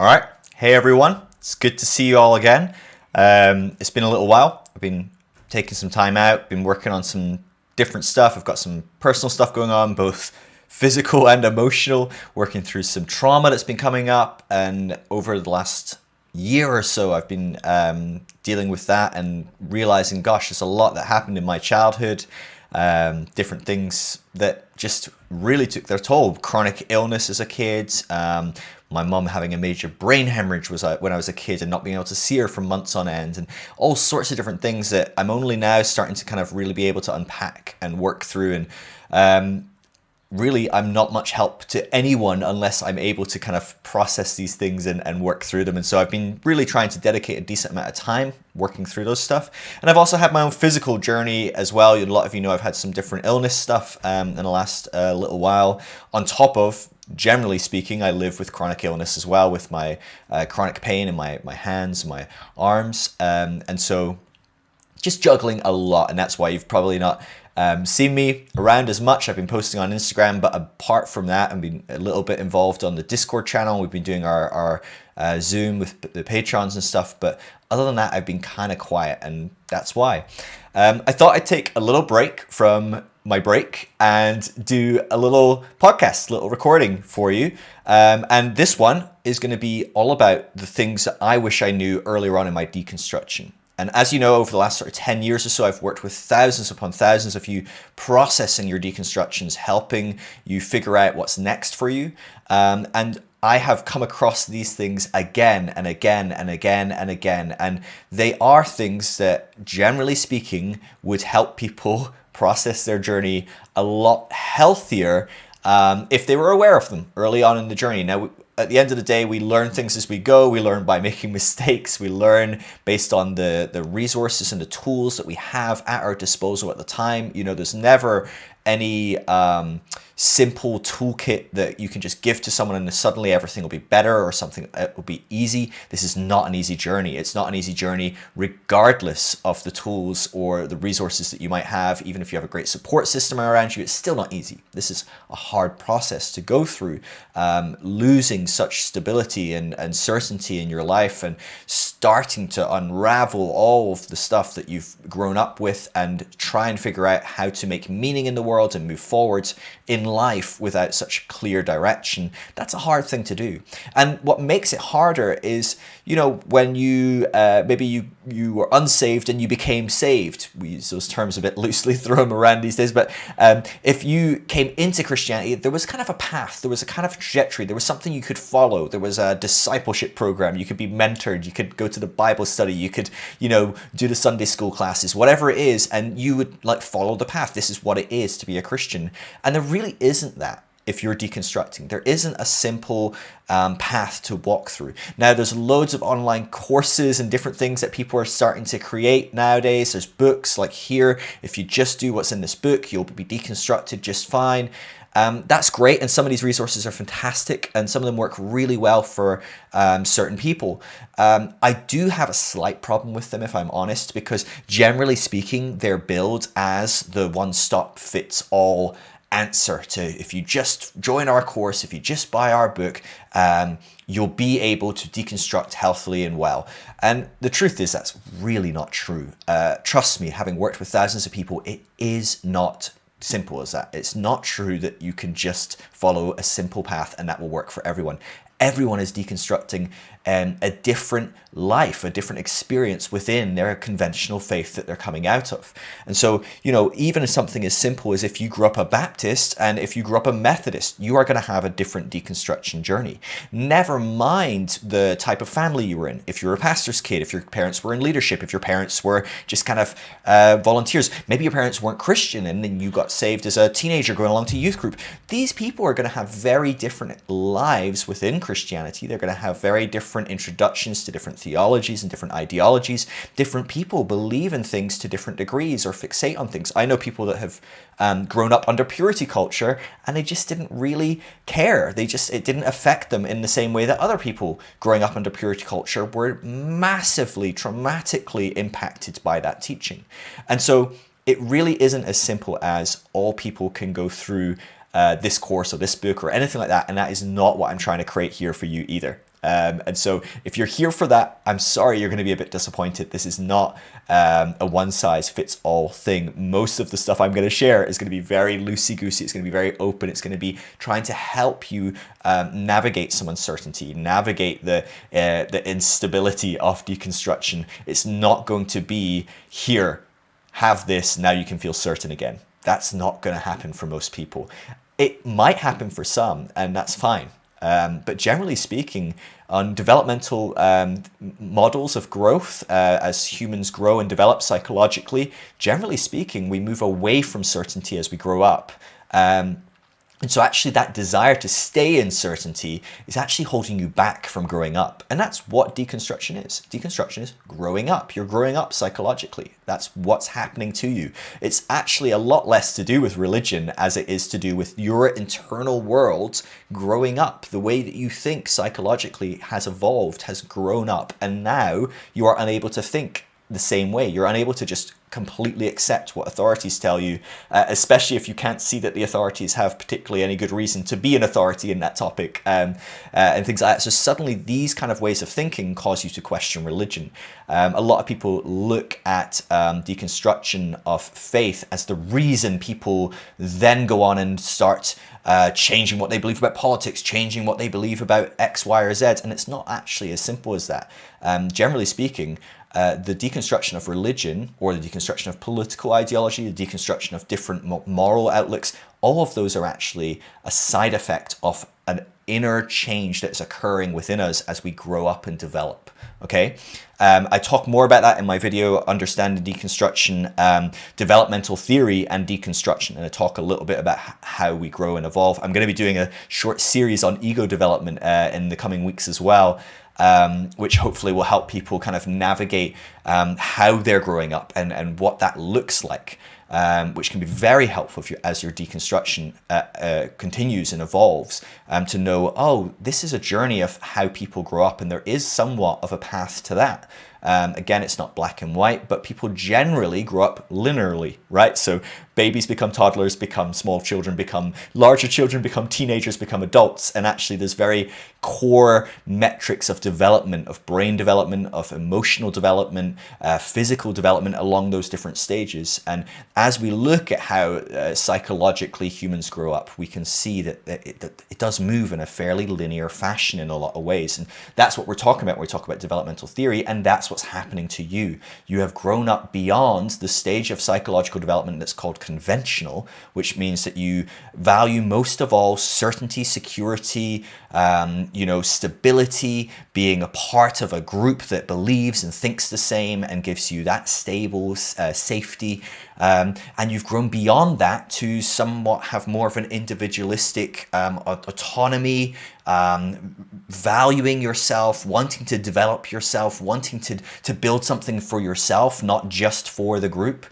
All right. Hey, everyone. It's good to see you all again. It's been a little while. I've been taking some time out, been working on some different stuff. I've got some personal stuff going on, both physical and emotional, working through some trauma that's been coming up. And over the last year or so, I've been dealing with that and realizing, gosh, there's a lot that happened in my childhood. Different things that just really took their toll. Chronic illness as a kid. My mum having a major brain hemorrhage was when I was a kid and not being able to see her for months on end, and all sorts of different things that I'm only now starting to kind of really be able to unpack and work through. And really, I'm not much help to anyone unless I'm able to kind of process these things and work through them. And so I've been really trying to dedicate a decent amount of time working through those stuff. And I've also had my own physical journey as well. A lot of you know I've had some different illness stuff in the last little while. On top of, generally speaking, I live with chronic illness as well, with my chronic pain in my hands, my arms. And so just juggling a lot. And that's why you've probably not seen me around as much. I've been posting on Instagram, but apart from that, I've been a little bit involved on the Discord channel. We've been doing our Zoom with the patrons and stuff. But other than that, I've been kind of quiet, and that's why. I thought I'd take a little break from my break and do a little podcast, little recording for you. And this one is going to be all about the things that I wish I knew earlier on in my deconstruction. And as you know, over the last sort of 10 years or so, I've worked with thousands upon thousands of you processing your deconstructions, helping you figure out what's next for you. And I have come across these things again and again and again and again. And they are things that, generally speaking, would help people process their journey a lot healthier if they were aware of them early on in the journey. Now, at the end of the day, we learn things as we go. We learn by making mistakes. We learn based on the resources and the tools that we have at our disposal at the time. You know, there's never any simple toolkit that you can just give to someone and suddenly everything will be better or something will be easy. This is not an easy journey. It's not an easy journey regardless of the tools or the resources that you might have. Even if you have a great support system around you, it's still not easy. This is a hard process to go through, losing such stability and certainty in your life and starting to unravel all of the stuff that you've grown up with and try and figure out how to make meaning in the world and move forward in life without such clear direction. That's a hard thing to do. And what makes it harder is, you know, when you maybe you were unsaved and you became saved. We use those terms a bit loosely, throw them around these days, but if you came into Christianity, there was kind of a path, there was a kind of trajectory, there was something you could follow, there was a discipleship program, you could be mentored, you could go to the Bible study, you could, you know, do the Sunday school classes, whatever it is, and you would like follow the path. This is what it is to be a Christian. And there really isn't that. If you're deconstructing, there isn't a simple path to walk through. Now, there's loads of online courses and different things that people are starting to create nowadays. There's books like here. If you just do what's in this book, you'll be deconstructed just fine. That's great, and some of these resources are fantastic, and some of them work really well for certain people. I do have a slight problem with them, if I'm honest, because generally speaking, they're billed as the one-stop-fits-all answer to, if you just join our course, if you just buy our book, you'll be able to deconstruct healthily and well. And the truth is that's really not true. Trust me, having worked with thousands of people, it is not simple as that. It's not true that you can just follow a simple path and that will work for everyone. Everyone is deconstructing a different life, a different experience within their conventional faith that they're coming out of. And so, you know, even something as simple as if you grew up a Baptist and if you grew up a Methodist, you are going to have a different deconstruction journey. Never mind the type of family you were in. If you're a pastor's kid, if your parents were in leadership, if your parents were just kind of volunteers, maybe your parents weren't Christian and then you got saved as a teenager going along to youth group. These people are going to have very different lives within Christianity. They're going to have very different introductions to different theologies and different ideologies. Different people believe in things to different degrees or fixate on things. I know people that have grown up under purity culture and they just didn't really care. It didn't affect them in the same way that other people growing up under purity culture were massively, traumatically impacted by that teaching. And so it really isn't as simple as all people can go through this course or this book or anything like that. And that is not what I'm trying to create here for you either. And so if you're here for that, I'm sorry, you're going to be a bit disappointed. This is not a one-size-fits-all thing. Most of the stuff I'm going to share is going to be very loosey-goosey. It's going to be very open. It's going to be trying to help you navigate some uncertainty, navigate the instability of deconstruction. It's not going to be, here, have this, now you can feel certain again. That's not going to happen for most people. It might happen for some, and that's fine. But generally speaking, on developmental models of growth, as humans grow and develop psychologically, generally speaking, we move away from certainty as we grow up. And so actually that desire to stay in certainty is actually holding you back from growing up. And that's what deconstruction is. Deconstruction is growing up. You're growing up psychologically. That's what's happening to you. It's actually a lot less to do with religion as it is to do with your internal world growing up. The way that you think psychologically has evolved, has grown up, and now you are unable to think the same way. You're unable to just completely accept what authorities tell you, especially if you can't see that the authorities have particularly any good reason to be an authority in that topic, and things like that. So suddenly these kind of ways of thinking cause you to question religion. A lot of people look at deconstruction of faith as the reason people then go on and start changing what they believe about politics, changing what they believe about X, Y, or Z, and it's not actually as simple as that. Generally speaking, the deconstruction of religion, or the deconstruction of political ideology, the deconstruction of different moral outlooks, all of those are actually a side effect of an inner change that's occurring within us as we grow up and develop. Okay, I talk more about that in my video, Understanding Deconstruction, Developmental Theory and Deconstruction, and I talk a little bit about how we grow and evolve. I'm going to be doing a short series on ego development in the coming weeks as well, which hopefully will help people kind of navigate how they're growing up and what that looks like, which can be very helpful if as your deconstruction continues and evolves, to know, oh, this is a journey of how people grow up, and there is somewhat of a path to that. Again, it's not black and white, but people generally grow up linearly, right? So babies become toddlers, become small children, become larger children, become teenagers, become adults. And actually there's very core metrics of development, of brain development, of emotional development, physical development along those different stages. And as we look at how psychologically humans grow up, we can see that it does move in a fairly linear fashion in a lot of ways. And that's what we're talking about when we talk about developmental theory, and that's what's happening to you. You have grown up beyond the stage of psychological development that's called conventional, which means that you value most of all certainty, security, stability, being a part of a group that believes and thinks the same and gives you that stable safety. And you've grown beyond that to somewhat have more of an individualistic autonomy, valuing yourself, wanting to develop yourself, wanting to build something for yourself, not just for the group.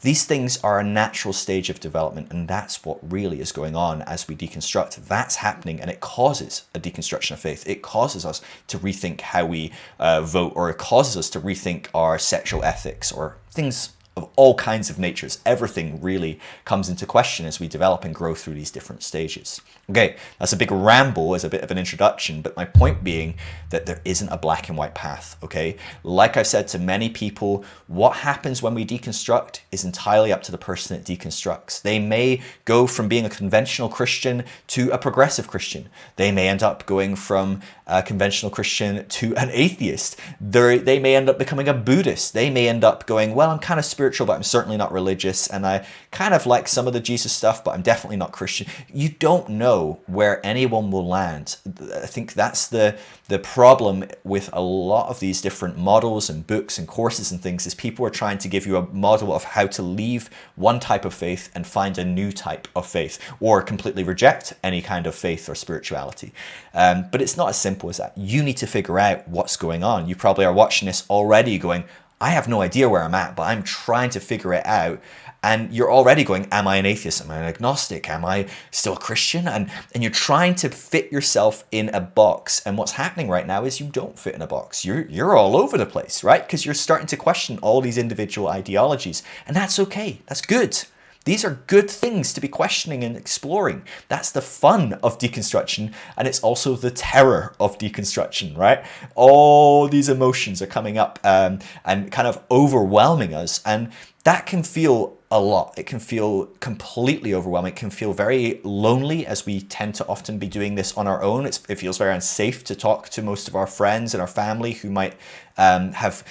These things are a natural stage of development, and that's what really is going on as we deconstruct. That's happening, and it causes a deconstruction of faith. It causes us to rethink how we vote, or it causes us to rethink our sexual ethics, or things of all kinds of natures. Everything really comes into question as we develop and grow through these different stages. Okay, that's a big ramble as a bit of an introduction, but my point being that there isn't a black and white path, okay? Like I've said to many people, what happens when we deconstruct is entirely up to the person that deconstructs. They may go from being a conventional Christian to a progressive Christian. They may end up going from a conventional Christian to an atheist. They may end up becoming a Buddhist. They may end up going, well, I'm kind of spiritual, but I'm certainly not religious, and I kind of like some of the Jesus stuff, but I'm definitely not Christian. You don't know where anyone will land. I think that's the problem with a lot of these different models and books and courses and things, is people are trying to give you a model of how to leave one type of faith and find a new type of faith, or completely reject any kind of faith or spirituality. But it's not as simple as that. You need to figure out what's going on. You probably are watching this already going, I have no idea where I'm at, but I'm trying to figure it out. And you're already going, am I an atheist? Am I an agnostic? Am I still a Christian? And you're trying to fit yourself in a box. And what's happening right now is you don't fit in a box. You're all over the place, right? Because you're starting to question all these individual ideologies. And that's okay. That's good. These are good things to be questioning and exploring. That's the fun of deconstruction, and it's also the terror of deconstruction, right? All these emotions are coming up and kind of overwhelming us, and that can feel a lot. It can feel completely overwhelming. It can feel very lonely, as we tend to often be doing this on our own. It feels very unsafe to talk to most of our friends and our family who might have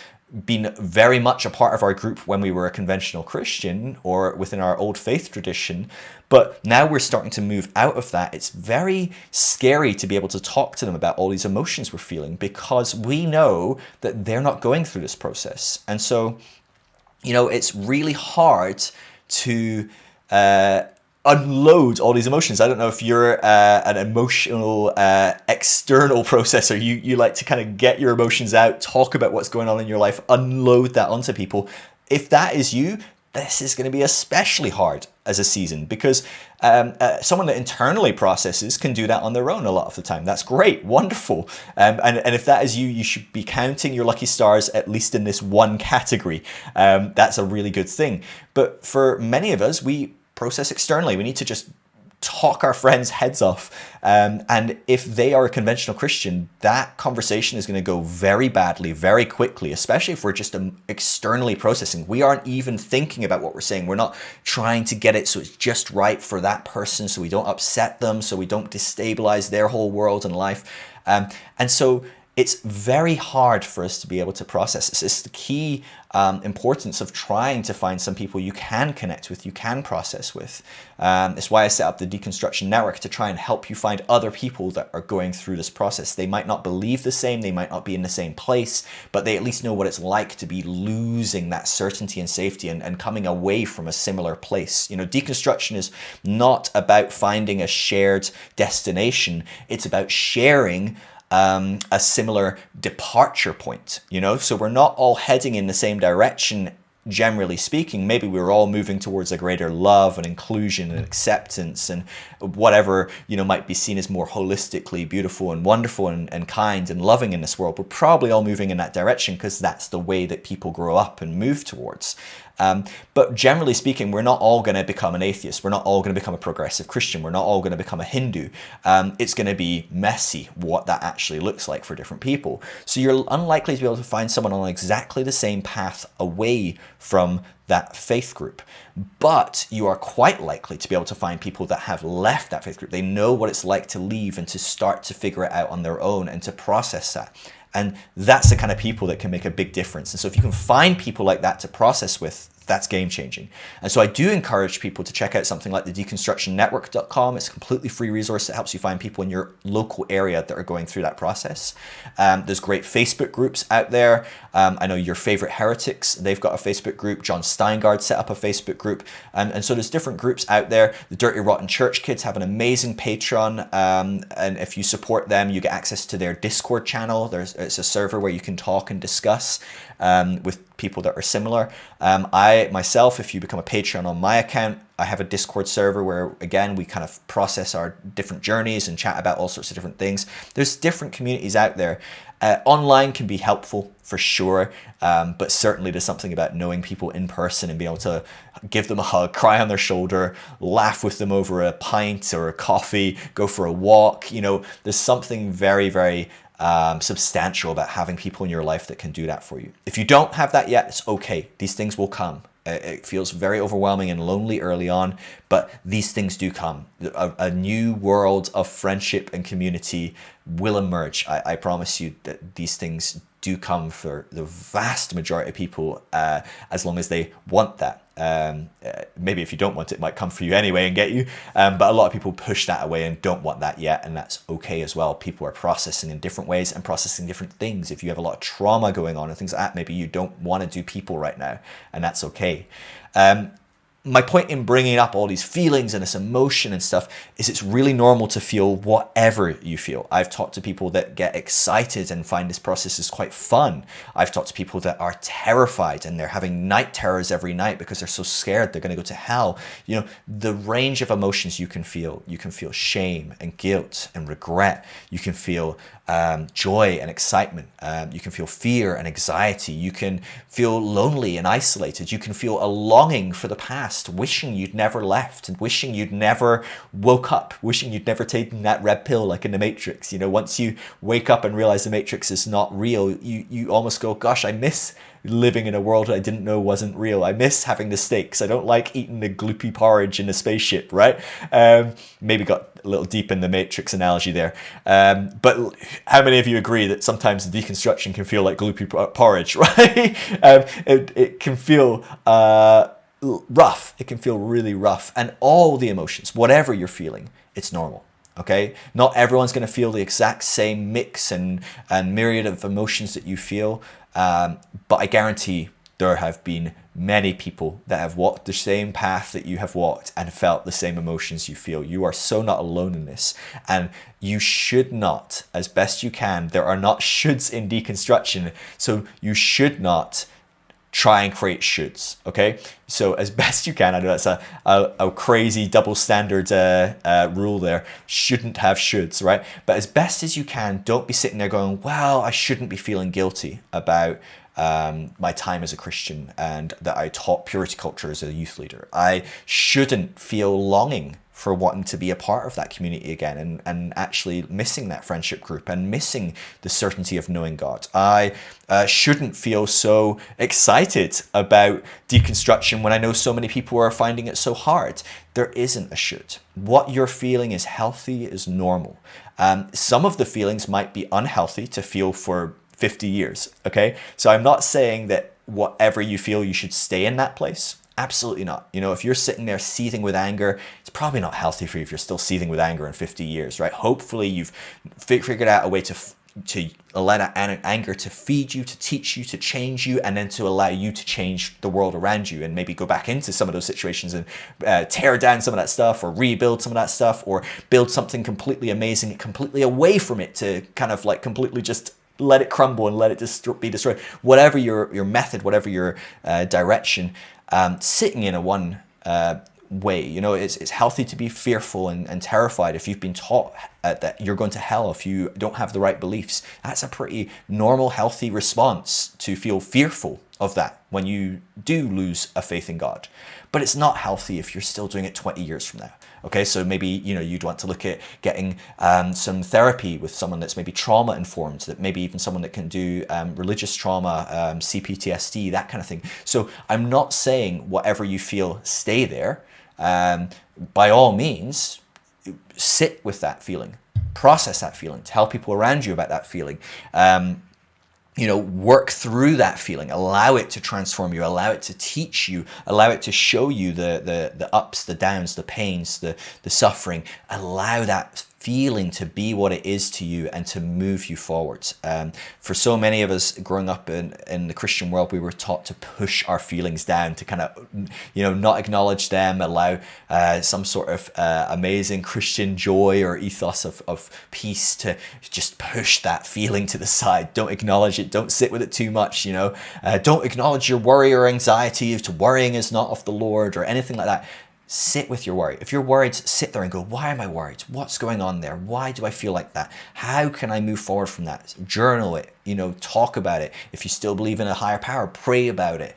been very much a part of our group when we were a conventional Christian or within our old faith tradition. But now we're starting to move out of that. It's very scary to be able to talk to them about all these emotions we're feeling, because we know that they're not going through this process. And so, it's really hard to unload all these emotions. I don't know if you're an emotional external processor. You like to kind of get your emotions out, talk about what's going on in your life, unload that onto people. If that is you, this is going to be especially hard as a season, because someone that internally processes can do that on their own a lot of the time. That's great, wonderful. And if that is you, you should be counting your lucky stars at least in this one category. That's a really good thing. But for many of us, we process externally. We need to just talk our friends' heads off. And if they are a conventional Christian, that conversation is going to go very badly, very quickly, especially if we're just externally processing. We aren't even thinking about what we're saying. We're not trying to get it so it's just right for that person, so we don't upset them, so we don't destabilize their whole world and life. And so it's very hard for us to be able to process this. It's the key importance of trying to find some people you can connect with, you can process with. It's why I set up the Deconstruction Network, to try and help you find other people that are going through this process. They might not believe the same, they might not be in the same place, but they at least know what it's like to be losing that certainty and safety and coming away from a similar place. Deconstruction is not about finding a shared destination. It's about sharing a similar departure point, so we're not all heading in the same direction, generally speaking. Maybe we're all moving towards a greater love and inclusion and acceptance and whatever, might be seen as more holistically beautiful and wonderful and kind and loving in this world. We're probably all moving in that direction because that's the way that people grow up and move towards. But generally speaking, we're not all going to become an atheist. We're not all going to become a progressive Christian. We're not all going to become a Hindu. It's going to be messy what that actually looks like for different people. So you're unlikely to be able to find someone on exactly the same path away from that faith group. But you are quite likely to be able to find people that have left that faith group. They know what it's like to leave and to start to figure it out on their own and to process that. And that's the kind of people that can make a big difference. And so if you can find people like that to process with, that's game changing. And so I do encourage people to check out something like the deconstructionnetwork.com. It's a completely free resource that helps you find people in your local area that are going through that process. There's great Facebook groups out there. I know Your Favorite Heretics, they've got a Facebook group. John Steingard set up a Facebook group. And so there's different groups out there. The Dirty Rotten Church Kids have an amazing Patreon. And if you support them, you get access to their Discord channel. It's a server where you can talk and discuss with people that are similar. I myself, if you become a patron on my account, I have a Discord server where, again, we kind of process our different journeys and chat about all sorts of different things. There's different communities out there. Online can be helpful for sure, but certainly there's something about knowing people in person and being able to give them a hug, cry on their shoulder, laugh with them over a pint or a coffee, go for a walk. There's something very, very substantial about having people in your life that can do that for you. If you don't have that yet, it's okay. These things will come. It feels very overwhelming and lonely early on, but these things do come. A new world of friendship and community will emerge. I promise you that these things do come for the vast majority of people, as long as they want that. Maybe if you don't want it, it might come for you anyway and get you. But a lot of people push that away and don't want that yet, and that's okay as well. People are processing in different ways and processing different things. If you have a lot of trauma going on and things like that, maybe you don't want to do people right now, and that's okay. My point in bringing up all these feelings and this emotion and stuff is it's really normal to feel whatever you feel. I've talked to people that get excited and find this process is quite fun. I've talked to people that are terrified and they're having night terrors every night because they're so scared they're going to go to hell. The range of emotions you can feel. You can feel shame and guilt and regret. You can feel joy and excitement. You can feel fear and anxiety. You can feel lonely and isolated. You can feel a longing for the past past, wishing you'd never left and wishing you'd never woke up, wishing you'd never taken that red pill like in the Matrix. You know, once you wake up and realize the Matrix is not real, you almost go, gosh, I miss living in a world I didn't know wasn't real. I miss having the steaks. I don't like eating the gloopy porridge in a spaceship, right? Maybe got a little deep in the Matrix analogy there. But how many of you agree that sometimes the deconstruction can feel like gloopy porridge, right? It can feel rough. It can feel really rough. And all the emotions, whatever you're feeling, it's normal. Okay, not everyone's going to feel the exact same mix and myriad of emotions that you feel, but I guarantee there have been many people that have walked the same path that you have walked and felt the same emotions you feel. You are so not alone in this, and you should not, as best you can, there are not shoulds in deconstruction, so you should not try and create shoulds, okay? So as best you can, I know that's a crazy double standard rule there, shouldn't have shoulds, right? But as best as you can, don't be sitting there going, well, I shouldn't be feeling guilty about my time as a Christian and that I taught purity culture as a youth leader. I shouldn't feel longing for wanting to be a part of that community again and actually missing that friendship group and missing the certainty of knowing God. I shouldn't feel so excited about deconstruction when I know so many people are finding it so hard. There isn't a should. What you're feeling is healthy, is normal. Some of the feelings might be unhealthy to feel for 50 years, okay? So I'm not saying that whatever you feel, you should stay in that place. Absolutely not. You know, if you're sitting there seething with anger, it's probably not healthy for you if you're still seething with anger in 50 years, right? Hopefully you've figured out a way to allow that anger to feed you, to teach you, to change you, and then to allow you to change the world around you and maybe go back into some of those situations and tear down some of that stuff or rebuild some of that stuff or build something completely amazing, completely away from it to kind of like completely just let it crumble and let it just be destroyed. Whatever your method, whatever your direction, sitting in a one way, you know, it's healthy to be fearful and terrified if you've been taught that you're going to hell if you don't have the right beliefs. That's a pretty normal, healthy response to feel fearful of that when you do lose a faith in God. But it's not healthy if you're still doing it 20 years from now. Okay, so maybe, you know, you'd want to look at getting some therapy with someone that's maybe trauma informed, that maybe even someone that can do religious trauma, CPTSD, that kind of thing. So I'm not saying whatever you feel, stay there. By all means, sit with that feeling, process that feeling, tell people around you about that feeling. You know, work through that feeling, allow it to transform you, allow it to teach you, allow it to show you the ups, the downs, the pains, the suffering. Allow that feeling to be what it is to you and to move you forwards. For so many of us growing up in the Christian world, we were taught to push our feelings down, to kind of, you know, not acknowledge them, allow some sort of amazing Christian joy or ethos of peace to just push that feeling to the side. Don't acknowledge it. Don't sit with it too much, you know. Don't acknowledge your worry or anxiety. If worrying is not of the Lord or anything like that. Sit with your worry. If you're worried, sit there and go, why am I worried? What's going on there? Why do I feel like that? How can I move forward from that? Journal it, you know, talk about it. If you still believe in a higher power, pray about it.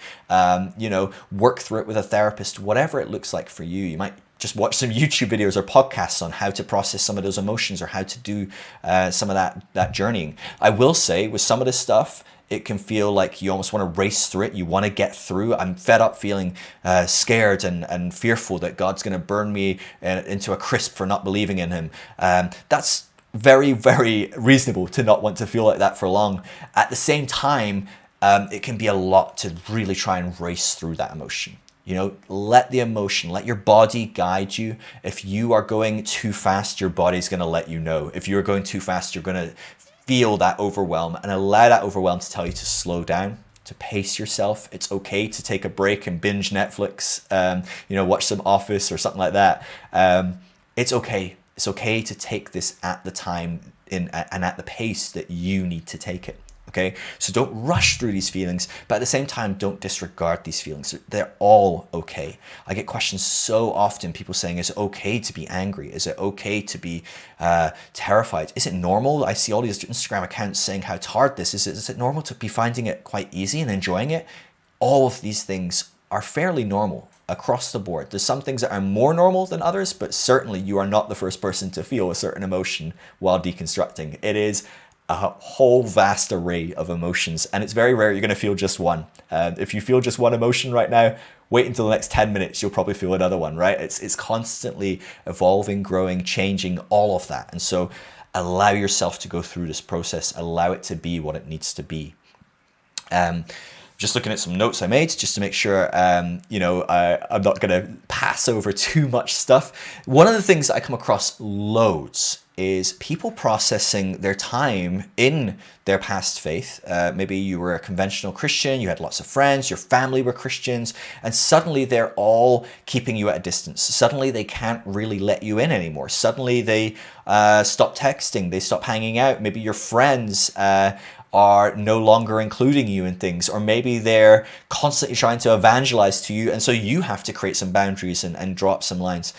You know, work through it with a therapist, whatever it looks like for you. You might just watch some YouTube videos or podcasts on how to process some of those emotions or how to do some of that journeying. I will say with some of this stuff, it can feel like you almost want to race through it. You want to get through. I'm fed up feeling scared and fearful that God's going to burn me into a crisp for not believing in him. That's very, very reasonable to not want to feel like that for long. At the same time, it can be a lot to really try and race through that emotion. You know, let the emotion, let your body guide you. If you are going too fast, your body's going to let you know. If you're going too fast, you're going to feel that overwhelm, and allow that overwhelm to tell you to slow down, to pace yourself. It's okay to take a break and binge Netflix, you know, watch some Office or something like that. It's okay. It's okay to take this at the time and at the pace that you need to take it. Okay, so don't rush through these feelings, but at the same time, don't disregard these feelings. They're all okay. I get questions so often, people saying, is it okay to be angry? Is it okay to be terrified? Is it normal? I see all these Instagram accounts saying how hard this is. Is it normal to be finding it quite easy and enjoying it? All of these things are fairly normal. across the board. There's some things that are more normal than others, but certainly you are not the first person to feel a certain emotion while deconstructing. It is a whole vast array of emotions, and it's very rare you're going to feel just one. If you feel just one emotion right now, wait until the next 10 minutes, you'll probably feel another one, right? It's constantly evolving, growing, changing, all of that. And so allow yourself to go through this process, allow it to be what it needs to be. Just looking at some notes I made just to make sure, I'm not going to pass over too much stuff. One of the things that I come across loads is people processing their time in their past faith. Maybe you were a conventional Christian, you had lots of friends, your family were Christians, and suddenly they're all keeping you at a distance. Suddenly they can't really let you in anymore. Suddenly they stop texting, they stop hanging out. Maybe your friends are no longer including you in things, or maybe they're constantly trying to evangelize to you, and so you have to create some boundaries and drop some lines.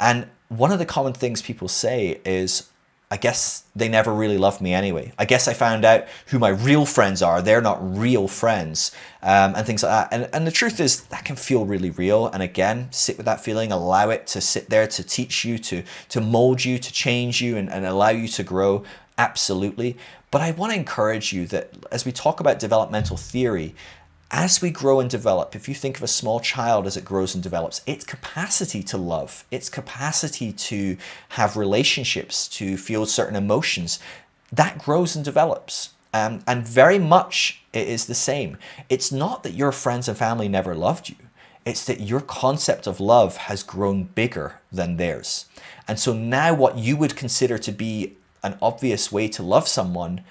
And one of the common things people say is, I guess they never really loved me anyway. I guess I found out who my real friends are. They're not real friends, and things like that. And the truth is, that can feel really real. And again, sit with that feeling, allow it to sit there, to teach you, to mold you, to change you, and allow you to grow. Absolutely. But I want to encourage you that as we talk about developmental theory, as we grow and develop, if you think of a small child as it grows and develops, its capacity to love, its capacity to have relationships, to feel certain emotions, that grows and develops. And very much it is the same. It's not that your friends and family never loved you. It's that your concept of love has grown bigger than theirs. And so now what you would consider to be an obvious way to love someone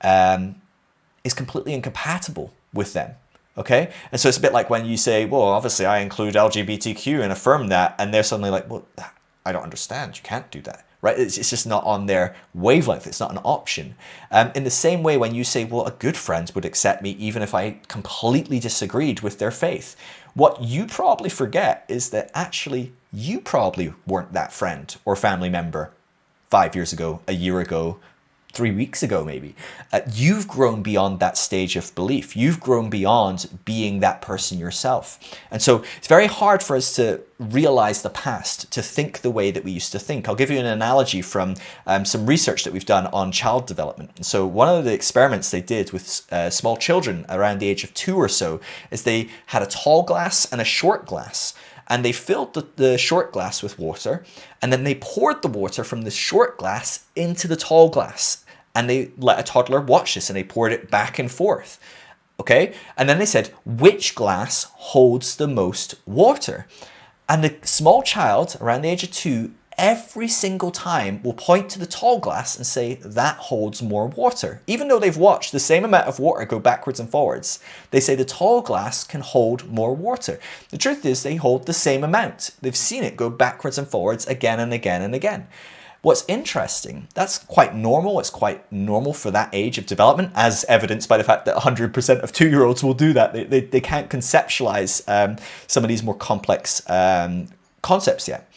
is completely incompatible with them. Okay? And so it's a bit like when you say, well, obviously I include LGBTQ and affirm that, and they're suddenly like, well, I don't understand. You can't do that. Right? It's just not on their wavelength. It's not an option. In the same way, when you say, well, a good friend would accept me even if I completely disagreed with their faith, what you probably forget is that actually you probably weren't that friend or family member 5 years ago, a year ago, 3 weeks ago, maybe. You've grown beyond that stage of belief. You've grown beyond being that person yourself. And so it's very hard for us to realize the past, to think the way that we used to think. I'll give you an analogy from some research that we've done on child development. And so one of the experiments they did with small children around the age of 2 or so is they had a tall glass and a short glass. And they filled the short glass with water, and then they poured the water from the short glass into the tall glass. And they let a toddler watch this, and they poured it back and forth. Okay? And then they said, which glass holds the most water? And the small child, around the age of 2, every single time will point to the tall glass and say, that holds more water. Even though they've watched the same amount of water go backwards and forwards, they say the tall glass can hold more water. The truth is they hold the same amount. They've seen it go backwards and forwards again and again and again. What's interesting, that's quite normal. It's quite normal for that age of development, as evidenced by the fact that 100% of 2-year-olds will do that. They can't conceptualize some of these more complex concepts yet.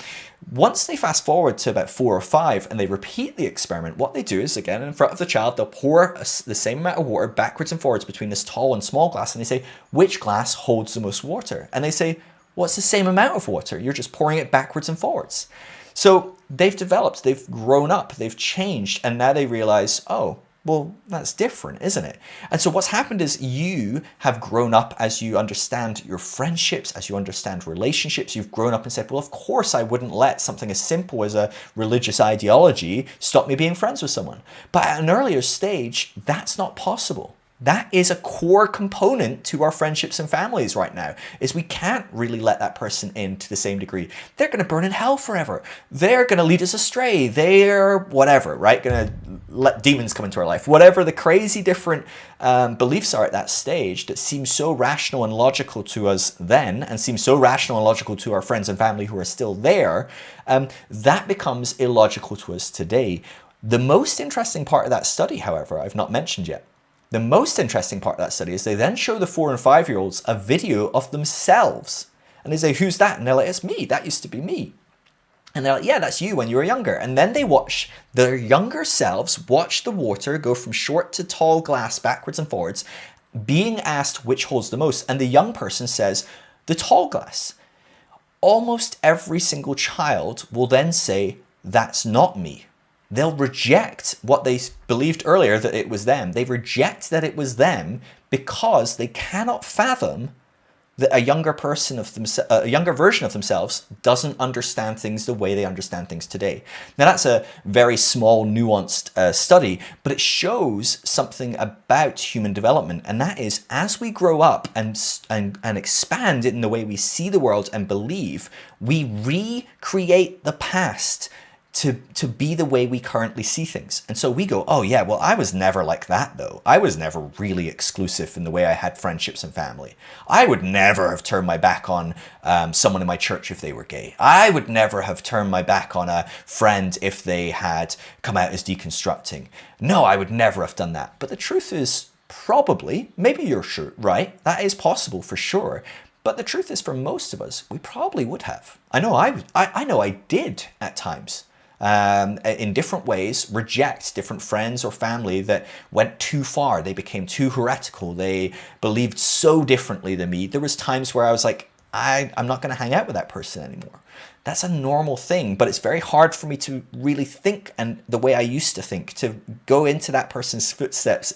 Once they fast forward to about 4 or 5 and they repeat the experiment, what they do is, again, in front of the child, they'll pour the same amount of water backwards and forwards between this tall and small glass, and they say, which glass holds the most water? And they say, well, it's the same amount of water. You're just pouring it backwards and forwards. So they've developed, they've grown up, they've changed, and now they realize, oh, well, that's different, isn't it? And so what's happened is you have grown up as you understand your friendships, as you understand relationships. You've grown up and said, well, of course I wouldn't let something as simple as a religious ideology stop me being friends with someone. But at an earlier stage, that's not possible. That is a core component to our friendships and families right now, is we can't really let that person in to the same degree. They're going to burn in hell forever. They're going to lead us astray. They're whatever, right? Going to let demons come into our life. Whatever the crazy different beliefs are at that stage that seem so rational and logical to us then, and seem so rational and logical to our friends and family who are still there, that becomes illogical to us today. The most interesting part of that study, however, I've not mentioned yet. The most interesting part of that study is they then show the 4 and 5-year-olds a video of themselves. And they say, who's that? And they're like, it's me. That used to be me. And they're like, yeah, that's you when you were younger. And then they watch their younger selves watch the water go from short to tall glass backwards and forwards, being asked which holds the most. And the young person says, the tall glass. almost every single child will then say, that's not me. They'll reject what they believed earlier that it was them. They reject that it was them because they cannot fathom that a younger version of themselves doesn't understand things the way they understand things today. Now that's a very small, nuanced study, but it shows something about human development, and that is as we grow up and expand in the way we see the world and believe, we recreate the past to be the way we currently see things. And so we go, oh yeah, well, I was never like that though. I was never really exclusive in the way I had friendships and family. I would never have turned my back on someone in my church if they were gay. I would never have turned my back on a friend if they had come out as deconstructing. No, I would never have done that. But the truth is probably, maybe you're sure, right? That is possible for sure. But the truth is for most of us, we probably would have. I know I did at times. In different ways, reject different friends or family that went too far. They became too heretical. They believed so differently than me. There was times where I was like, I'm not going to hang out with that person anymore. That's a normal thing, but it's very hard for me to really think and the way I used to think, to go into that person's footsteps,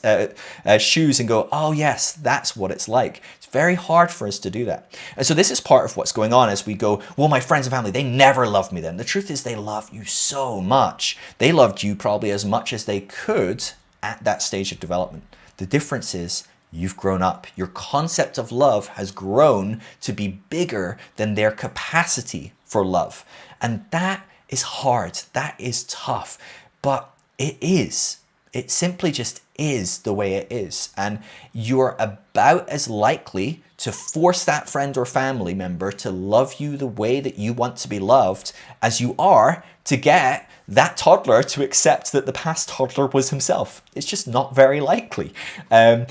shoes and go, oh yes, that's what it's like. It's very hard for us to do that. And so this is part of what's going on as we go, well, my friends and family, they never loved me then. The truth is they love you so much. They loved you probably as much as they could at that stage of development. The difference is you've grown up. Your concept of love has grown to be bigger than their capacity for love. And that is hard. That is tough. But it is. It simply just is the way it is. And you're about as likely to force that friend or family member to love you the way that you want to be loved as you are to get that toddler to accept that the past toddler was himself. It's just not very likely. Or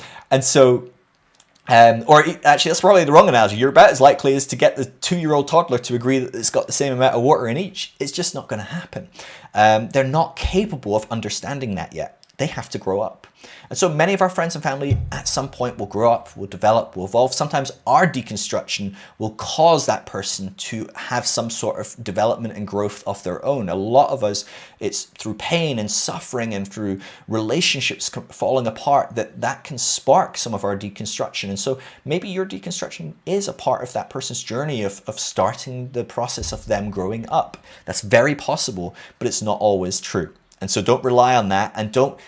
actually, that's probably the wrong analogy. You're about as likely as to get the 2-year-old toddler to agree that it's got the same amount of water in each. It's just not going to happen. They're not capable of understanding that yet. They have to grow up. And so many of our friends and family at some point will grow up, will develop, will evolve. Sometimes our deconstruction will cause that person to have some sort of development and growth of their own. A lot of us, it's through pain and suffering and through relationships falling apart that can spark some of our deconstruction. And so maybe your deconstruction is a part of that person's journey of starting the process of them growing up. That's very possible, but it's not always true. And so don't rely on that and don't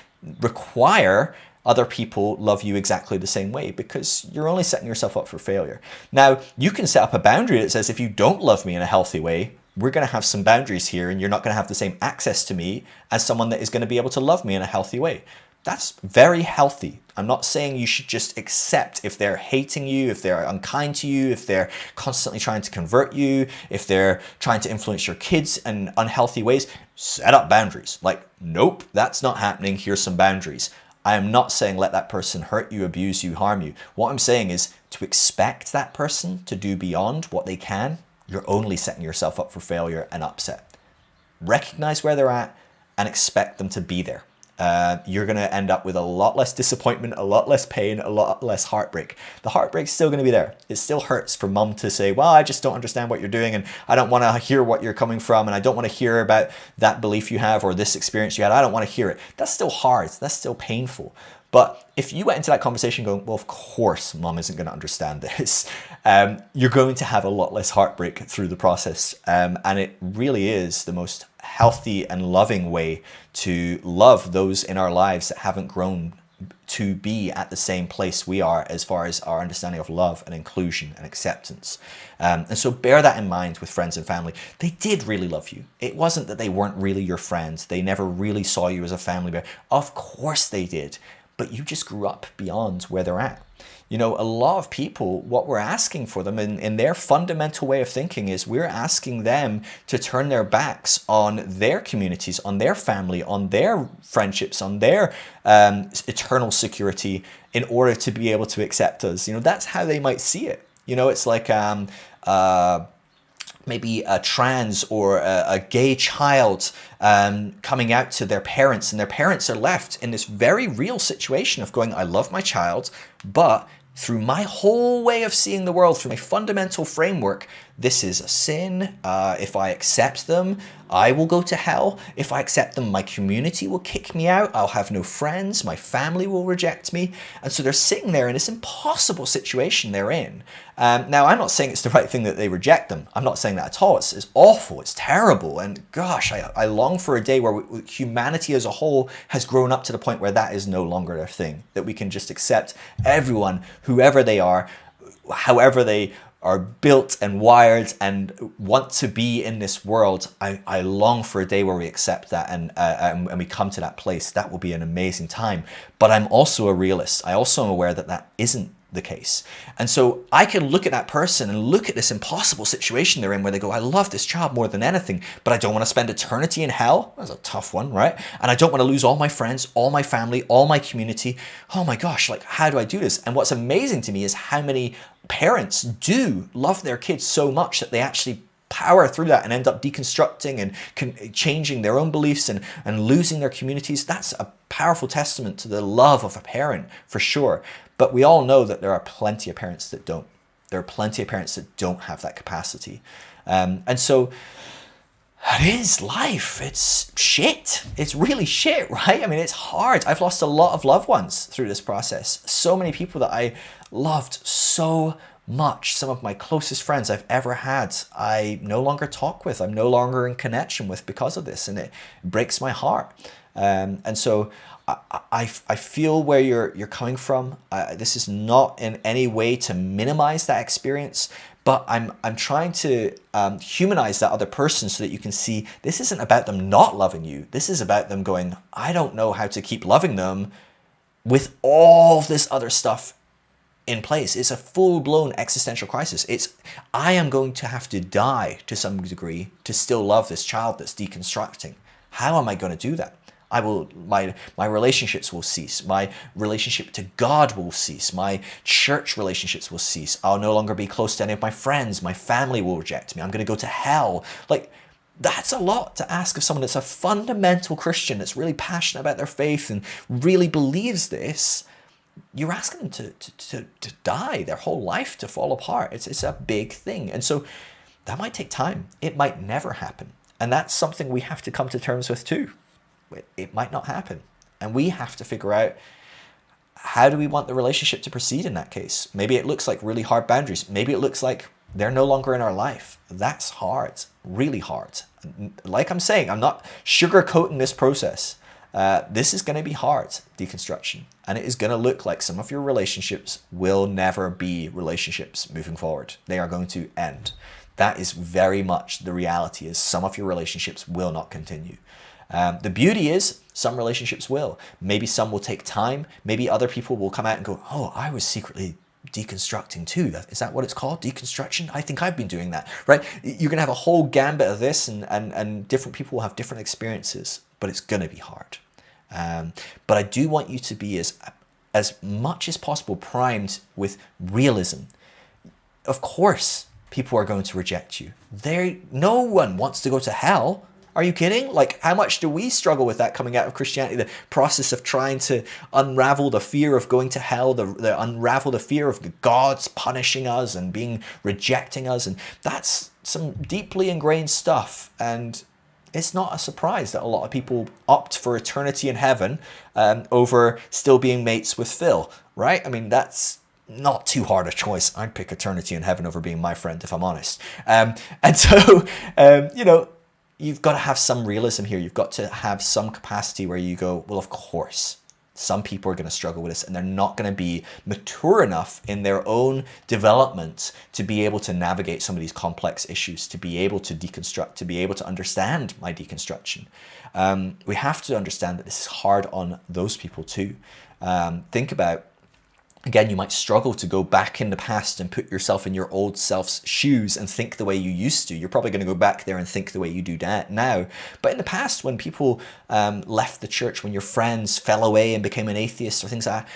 require other people love you exactly the same way, because you're only setting yourself up for failure. Now, you can set up a boundary that says, if you don't love me in a healthy way, we're going to have some boundaries here and you're not going to have the same access to me as someone that is going to be able to love me in a healthy way. That's very healthy. I'm not saying you should just accept if they're hating you, if they're unkind to you, if they're constantly trying to convert you, if they're trying to influence your kids in unhealthy ways. Set up boundaries. Like, nope, that's not happening. Here's some boundaries. I am not saying let that person hurt you, abuse you, harm you. What I'm saying is to expect that person to do beyond what they can, you're only setting yourself up for failure and upset. Recognize where they're at and expect them to be there. You're going to end up with a lot less disappointment, a lot less pain, a lot less heartbreak. The heartbreak's still going to be there. It still hurts for mum to say, well, I just don't understand what you're doing and I don't want to hear what you're coming from and I don't want to hear about that belief you have or this experience you had. I don't want to hear it. That's still hard. That's still painful. But if you went into that conversation going, well, of course, mum isn't going to understand this, you're going to have a lot less heartbreak through the process. And it really is the most healthy and loving way to love those in our lives that haven't grown to be at the same place we are as far as our understanding of love and inclusion and acceptance. And so bear that in mind with friends and family. They did really love you. It wasn't that they weren't really your friends. They never really saw you as a family member. Of course they did. But you just grew up beyond where they're at. You know, a lot of people, what we're asking for them in their fundamental way of thinking is we're asking them to turn their backs on their communities, on their family, on their friendships, on their eternal security in order to be able to accept us. You know, that's how they might see it. You know, it's like maybe a trans or a gay child coming out to their parents, and their parents are left in this very real situation of going, I love my child, but through my whole way of seeing the world, through my fundamental framework, this is a sin. If I accept them, I will go to hell. If I accept them, my community will kick me out. I'll have no friends. My family will reject me. And so they're sitting there in this impossible situation they're in. Now, I'm not saying it's the right thing that they reject them. I'm not saying that at all. It's awful. It's terrible. And gosh, I long for a day where humanity as a whole has grown up to the point where that is no longer a thing. That we can just accept everyone, whoever they are, however they are built and wired and want to be in this world. I long for a day where we accept that and we come to that place. That will be an amazing time. But I'm also a realist. I also am aware that that isn't the case. And so I can look at that person and look at this impossible situation they're in where they go, I love this job more than anything, but I don't want to spend eternity in hell. That's a tough one, right? And I don't want to lose all my friends, all my family, all my community. Oh my gosh, like how do I do this? And what's amazing to me is how many parents do love their kids so much that they actually power through that and end up deconstructing and changing their own beliefs and losing their communities. That's a powerful testament to the love of a parent, for sure. But we all know that there are plenty of parents that don't. There are plenty of parents that don't have that capacity. And so it is life. It's shit. It's really shit, right? I mean, it's hard. I've lost a lot of loved ones through this process. So many people that I loved so much. Some of my closest friends I've ever had, I no longer talk with. I'm no longer in connection with because of this. And it breaks my heart. And so I feel where you're coming from. This is not in any way to minimize that experience, but I'm trying to humanize that other person so that you can see this isn't about them not loving you. This is about them going, I don't know how to keep loving them with all this other stuff in place. It's a full-blown existential crisis. I am going to have to die to some degree to still love this child that's deconstructing. How am I going to do that? My relationships will cease. My relationship to God will cease. My church relationships will cease. I'll no longer be close to any of my friends. My family will reject me. I'm going to go to hell. Like, that's a lot to ask of someone that's a fundamental Christian, that's really passionate about their faith and really believes this. You're asking them to die, their whole life to fall apart. It's a big thing. And so that might take time. It might never happen. And that's something we have to come to terms with too. It might not happen. And we have to figure out, how do we want the relationship to proceed in that case? Maybe it looks like really hard boundaries. Maybe it looks like they're no longer in our life. That's hard, really hard. Like I'm saying, I'm not sugarcoating this process. This is going to be hard, deconstruction. And it is going to look like some of your relationships will never be relationships moving forward. They are going to end. That is very much the reality, is some of your relationships will not continue. The beauty is some relationships will. Maybe some will take time. Maybe other people will come out and go, oh, I was secretly deconstructing too. Is that what it's called? Deconstruction? I think I've been doing that, right? You're going to have a whole gambit of this and different people will have different experiences, but it's going to be hard. But I do want you to be as much as possible primed with realism. Of course, people are going to reject you. No one wants to go to hell. Are you kidding? Like, how much do we struggle with that coming out of Christianity? The process of trying to unravel the fear of going to hell, the unravel the fear of God's punishing us and rejecting us. And that's some deeply ingrained stuff. And it's not a surprise that a lot of people opt for eternity in heaven over still being mates with Phil, right? I mean, that's not too hard a choice. I'd pick eternity in heaven over being my friend, if I'm honest. And so, you've got to have some realism here. You've got to have some capacity where you go, well, of course, some people are going to struggle with this and they're not going to be mature enough in their own development to be able to navigate some of these complex issues, to be able to deconstruct, to be able to understand my deconstruction. We have to understand that this is hard on those people too. Think about, again, you might struggle to go back in the past and put yourself in your old self's shoes and think the way you used to. You're probably going to go back there and think the way you do now. But in the past, when people left the church, when your friends fell away and became an atheist or things like that,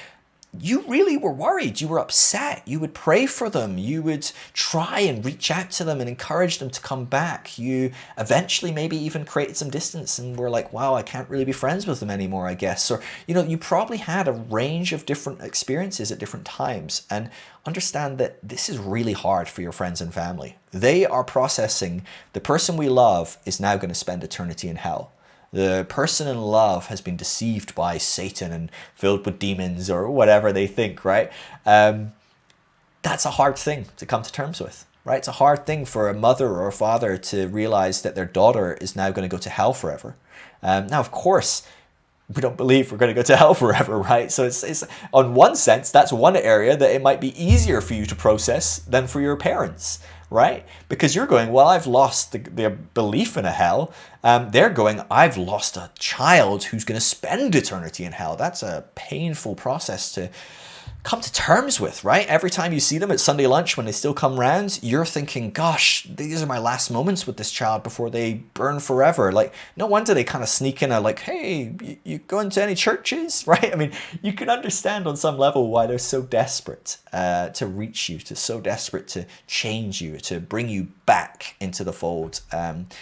you really were worried, you were upset, you would pray for them, you would try and reach out to them and encourage them to come back. You eventually maybe even created some distance and were like, wow, I can't really be friends with them anymore, I guess. Or, you probably had a range of different experiences at different times. And understand that this is really hard for your friends and family. They are processing the person we love is now going to spend eternity in hell. The person in love has been deceived by Satan and filled with demons or whatever they think, right? That's a hard thing to come to terms with, right? It's a hard thing for a mother or a father to realize that their daughter is now going to go to hell forever. Now, of course, we don't believe we're going to go to hell forever, right? So it's on one sense, that's one area that it might be easier for you to process than for your parents, right? Because you're going, well, I've lost the belief in a hell. They're going, I've lost a child who's going to spend eternity in hell. That's a painful process to come to terms with, right? Every time you see them at Sunday lunch when they still come round, you're thinking, gosh, these are my last moments with this child before they burn forever. Like, no wonder they kind of sneak in a like, hey, you going to any churches, right? I mean, you can understand on some level why they're so desperate to reach you, so desperate to change you, to bring you back into the fold. And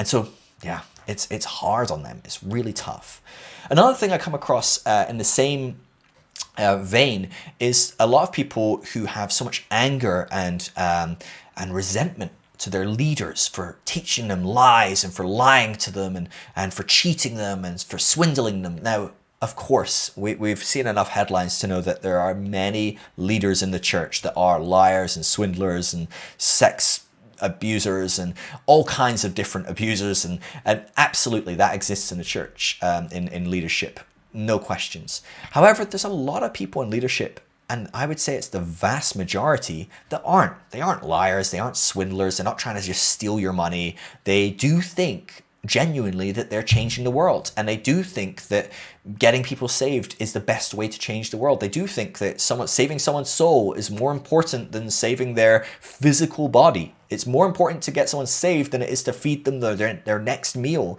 so, yeah, it's hard on them. It's really tough. Another thing I come across in the same vein is a lot of people who have so much anger and resentment to their leaders for teaching them lies and for lying to them and for cheating them and for swindling them. Now, of course, we've seen enough headlines to know that there are many leaders in the church that are liars and swindlers and sex abusers and all kinds of different abusers, and absolutely that exists in the church in leadership. No questions. However, there's a lot of people in leadership, and I would say it's the vast majority that aren't. They aren't liars. They aren't swindlers. They're not trying to just steal your money. They do think genuinely that they're changing the world. And they do think that getting people saved is the best way to change the world. They do think that saving someone's soul is more important than saving their physical body. It's more important to get someone saved than it is to feed them their next meal.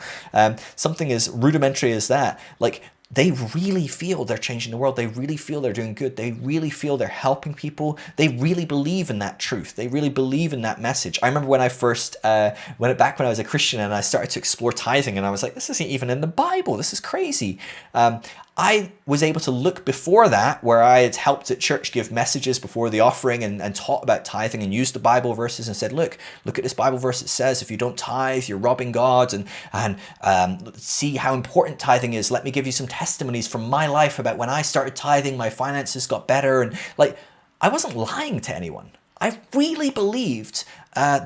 Something as rudimentary as that. Like, they really feel they're changing the world. They really feel they're doing good. They really feel they're helping people. They really believe in that truth. They really believe in that message. I remember when I first, back when I was a Christian and I started to explore tithing, and I was like, this isn't even in the Bible. This is crazy. I was able to look before that, where I had helped at church give messages before the offering and taught about tithing and used the Bible verses and said, look at this Bible verse. It says, if you don't tithe, you're robbing God, and see how important tithing is. Let me give you some testimonies from my life about when I started tithing, my finances got better. And like, I wasn't lying to anyone. I really believed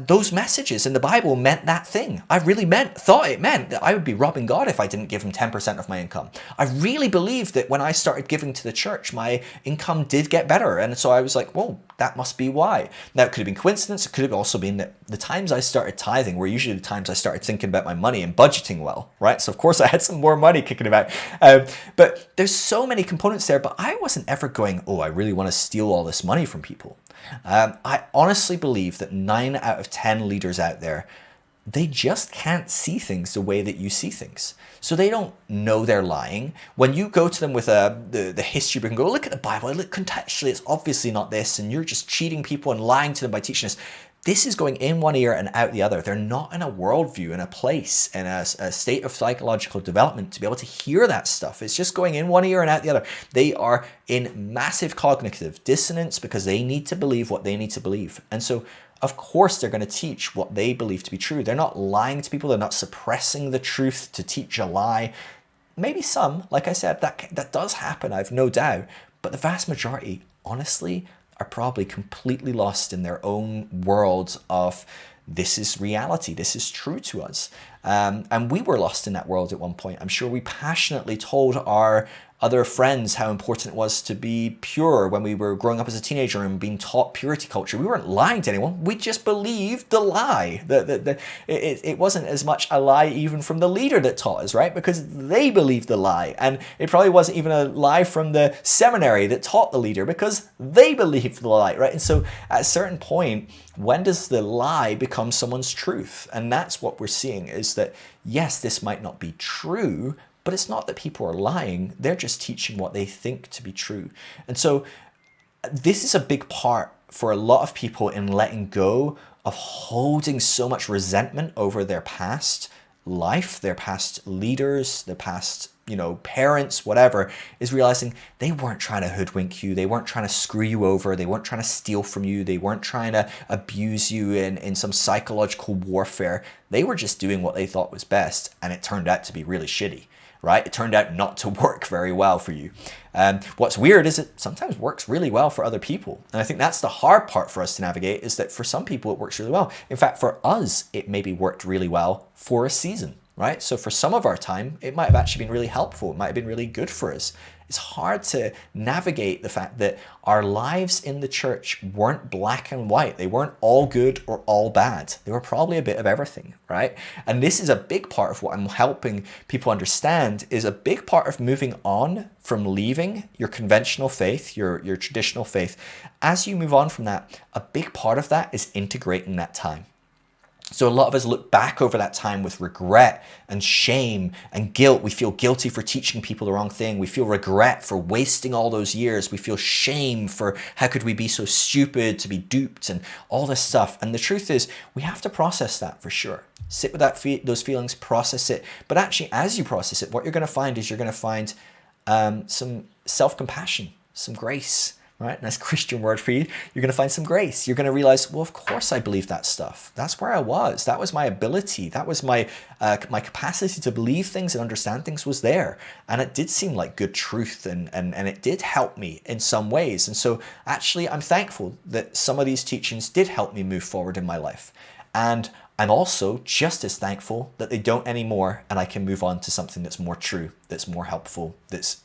those messages in the Bible meant that thing. I really thought it meant that I would be robbing God if I didn't give him 10% of my income. I really believed that when I started giving to the church, my income did get better. And so I was like, well, that must be why. Now, it could have been coincidence. It could have also been that the times I started tithing were usually the times I started thinking about my money and budgeting well, right? So of course I had some more money kicking about. But there's so many components there, but I wasn't ever going, oh, I really want to steal all this money from people. I honestly believe that 9 out of 10 leaders out there, they just can't see things the way that you see things. So they don't know they're lying. When you go to them with the history book and go, look at the Bible, look contextually, it's obviously not this, and you're just cheating people and lying to them by teaching this. This is going in one ear and out the other. They're not in a worldview, in a place, in a state of psychological development to be able to hear that stuff. It's just going in one ear and out the other. They are in massive cognitive dissonance because they need to believe what they need to believe. And so, of course, they're going to teach what they believe to be true. They're not lying to people. They're not suppressing the truth to teach a lie. Maybe some, like I said, that does happen, I've no doubt. But the vast majority, honestly, are probably completely lost in their own world of this is reality, this is true to us. And we were lost in that world at one point. I'm sure we passionately told our other friends how important it was to be pure when we were growing up as a teenager and being taught purity culture. We weren't lying to anyone. We just believed the lie. It wasn't as much a lie even from the leader that taught us, right? Because they believed the lie. And it probably wasn't even a lie from the seminary that taught the leader because they believed the lie, right? And so at a certain point, when does the lie become someone's truth? And that's what we're seeing is that, yes, this might not be true, But it's not that people are lying. They're just teaching what they think to be true. And so this is a big part for a lot of people in letting go of holding so much resentment over their past life, their past leaders, their past, parents, whatever, is realizing they weren't trying to hoodwink you. They weren't trying to screw you over. They weren't trying to steal from you. They weren't trying to abuse you in some psychological warfare. They were just doing what they thought was best. And it turned out to be really shitty, right? It turned out not to work very well for you. What's weird is it sometimes works really well for other people. And I think that's the hard part for us to navigate, is that for some people it works really well. In fact, for us, it maybe worked really well for a season, right? So for some of our time, it might have actually been really helpful. It might have been really good for us. It's hard to navigate the fact that our lives in the church weren't black and white. They weren't all good or all bad. They were probably a bit of everything, right? And this is a big part of what I'm helping people understand, is a big part of moving on from leaving your conventional faith, your traditional faith. As you move on from that, a big part of that is integrating that time. So a lot of us look back over that time with regret and shame and guilt. We feel guilty for teaching people the wrong thing. We feel regret for wasting all those years. We feel shame for how could we be so stupid to be duped and all this stuff. And the truth is, we have to process that for sure. Sit with those feelings, process it. But actually, as you process it, what you're going to find is you're going to find some self-compassion, some grace. Right? Nice Christian word for you. You're going to find some grace. You're going to realize, well, of course I believe that stuff. That's where I was. That was my ability. That was my capacity to believe things and understand things was there. And it did seem like good truth, and it did help me in some ways. And so actually, I'm thankful that some of these teachings did help me move forward in my life. And I'm also just as thankful that they don't anymore, and I can move on to something that's more true, that's more helpful, that's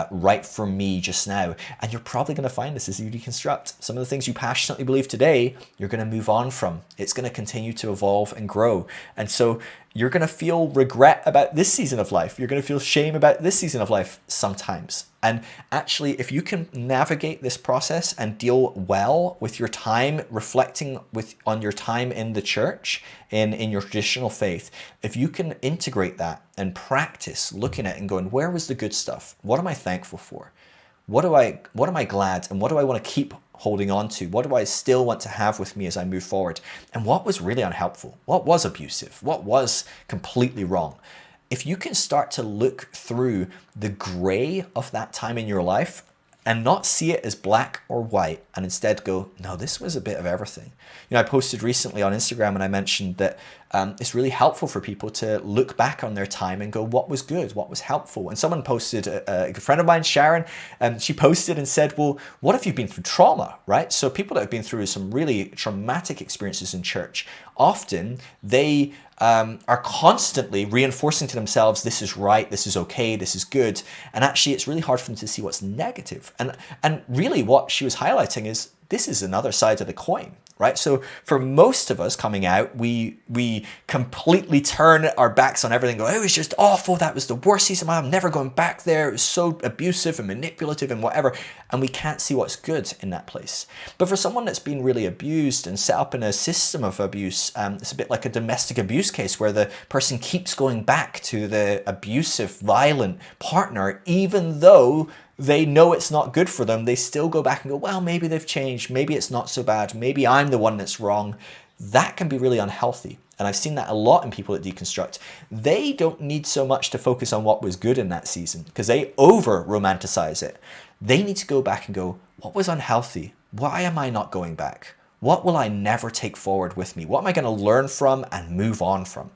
right for me just now. And you're probably going to find this as you deconstruct. Some of the things you passionately believe today, you're going to move on from. It's going to continue to evolve and grow. And so you're going to feel regret about this season of life. You're going to feel shame about this season of life sometimes. And actually, if you can navigate this process and deal well with your time, reflecting on your time in the church, in your traditional faith, if you can integrate that and practice looking at it and going, where was the good stuff? What am I thankful for? What am I glad, and what do I want to keep holding on to? What do I still want to have with me as I move forward? And what was really unhelpful? What was abusive? What was completely wrong? If you can start to look through the gray of that time in your life and not see it as black or white, and instead go, no, this was a bit of everything. I posted recently on Instagram and I mentioned that it's really helpful for people to look back on their time and go, what was good? What was helpful? And someone posted, a good friend of mine, Sharon, she posted and said, well, what if you've been through trauma, right? So people that have been through some really traumatic experiences in church, often they are constantly reinforcing to themselves, this is right, this is okay, this is good. And actually, it's really hard for them to see what's negative. And really what she was highlighting is, this is another side of the coin, right? So for most of us coming out, we completely turn our backs on everything, go, it was just awful, that was the worst season, I'm never going back there, it was so abusive and manipulative and whatever, and we can't see what's good in that place. But for someone that's been really abused and set up in a system of abuse, it's a bit like a domestic abuse case where the person keeps going back to the abusive, violent partner, even though they know it's not good for them. They still go back and go, well, maybe they've changed. Maybe it's not so bad. Maybe I'm the one that's wrong. That can be really unhealthy. And I've seen that a lot in people that deconstruct. They don't need so much to focus on what was good in that season because they over-romanticize it. They need to go back and go, what was unhealthy? Why am I not going back? What will I never take forward with me? What am I going to learn from and move on from?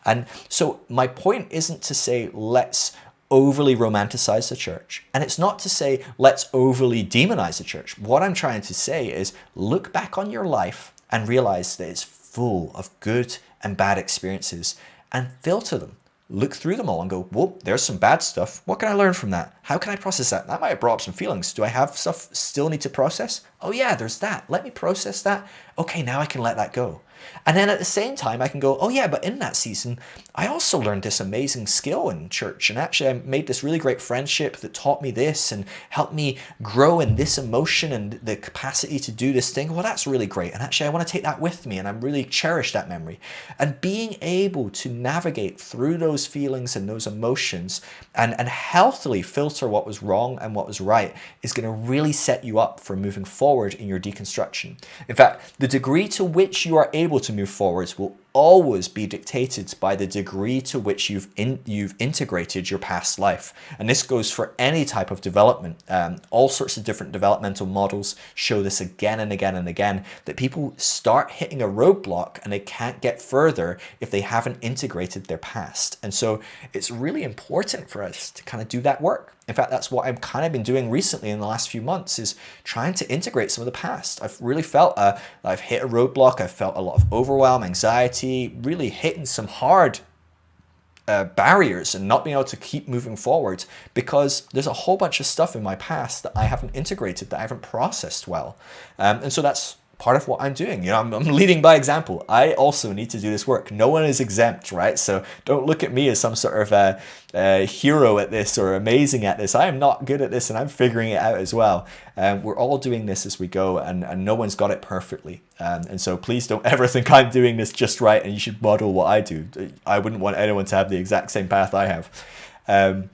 And so my point isn't to say, let's overly romanticize the church. And it's not to say, let's overly demonize the church. What I'm trying to say is look back on your life and realize that it's full of good and bad experiences and filter them. Look through them all and go, whoa, there's some bad stuff. What can I learn from that? How can I process that? That might have brought up some feelings. Do I have stuff still need to process? Oh yeah, there's that. Let me process that. Okay, now I can let that go. And then at the same time, I can go, oh yeah, but in that season, I also learned this amazing skill in church. And actually, I made this really great friendship that taught me this and helped me grow in this emotion and the capacity to do this thing. Well, that's really great. And actually, I want to take that with me, and I really cherish that memory. And being able to navigate through those feelings and those emotions and healthily filter what was wrong and what was right is going to really set you up for moving forward in your deconstruction. In fact, the degree to which you are able to move forwards will always be dictated by the degree to which you've integrated your past life. And this goes for any type of development. All sorts of different developmental models show this again and again and again, that people start hitting a roadblock and they can't get further if they haven't integrated their past. And so it's really important for us to kind of do that work. In fact, that's what I've kind of been doing recently in the last few months, is trying to integrate some of the past. I've really felt I've hit a roadblock. I've felt a lot of overwhelm, anxiety, really hitting some hard barriers and not being able to keep moving forward because there's a whole bunch of stuff in my past that I haven't integrated, that I haven't processed well. And so that's part of what I'm doing. You know, I'm leading by example. I also need to do this work. No one is exempt, right? So don't look at me as some sort of hero at this or amazing at this. I am not good at this, and I'm figuring it out as well. We're all doing this as we go, and no one's got it perfectly. And so please don't ever think I'm doing this just right and you should model what I do. I wouldn't want anyone to have the exact same path I have.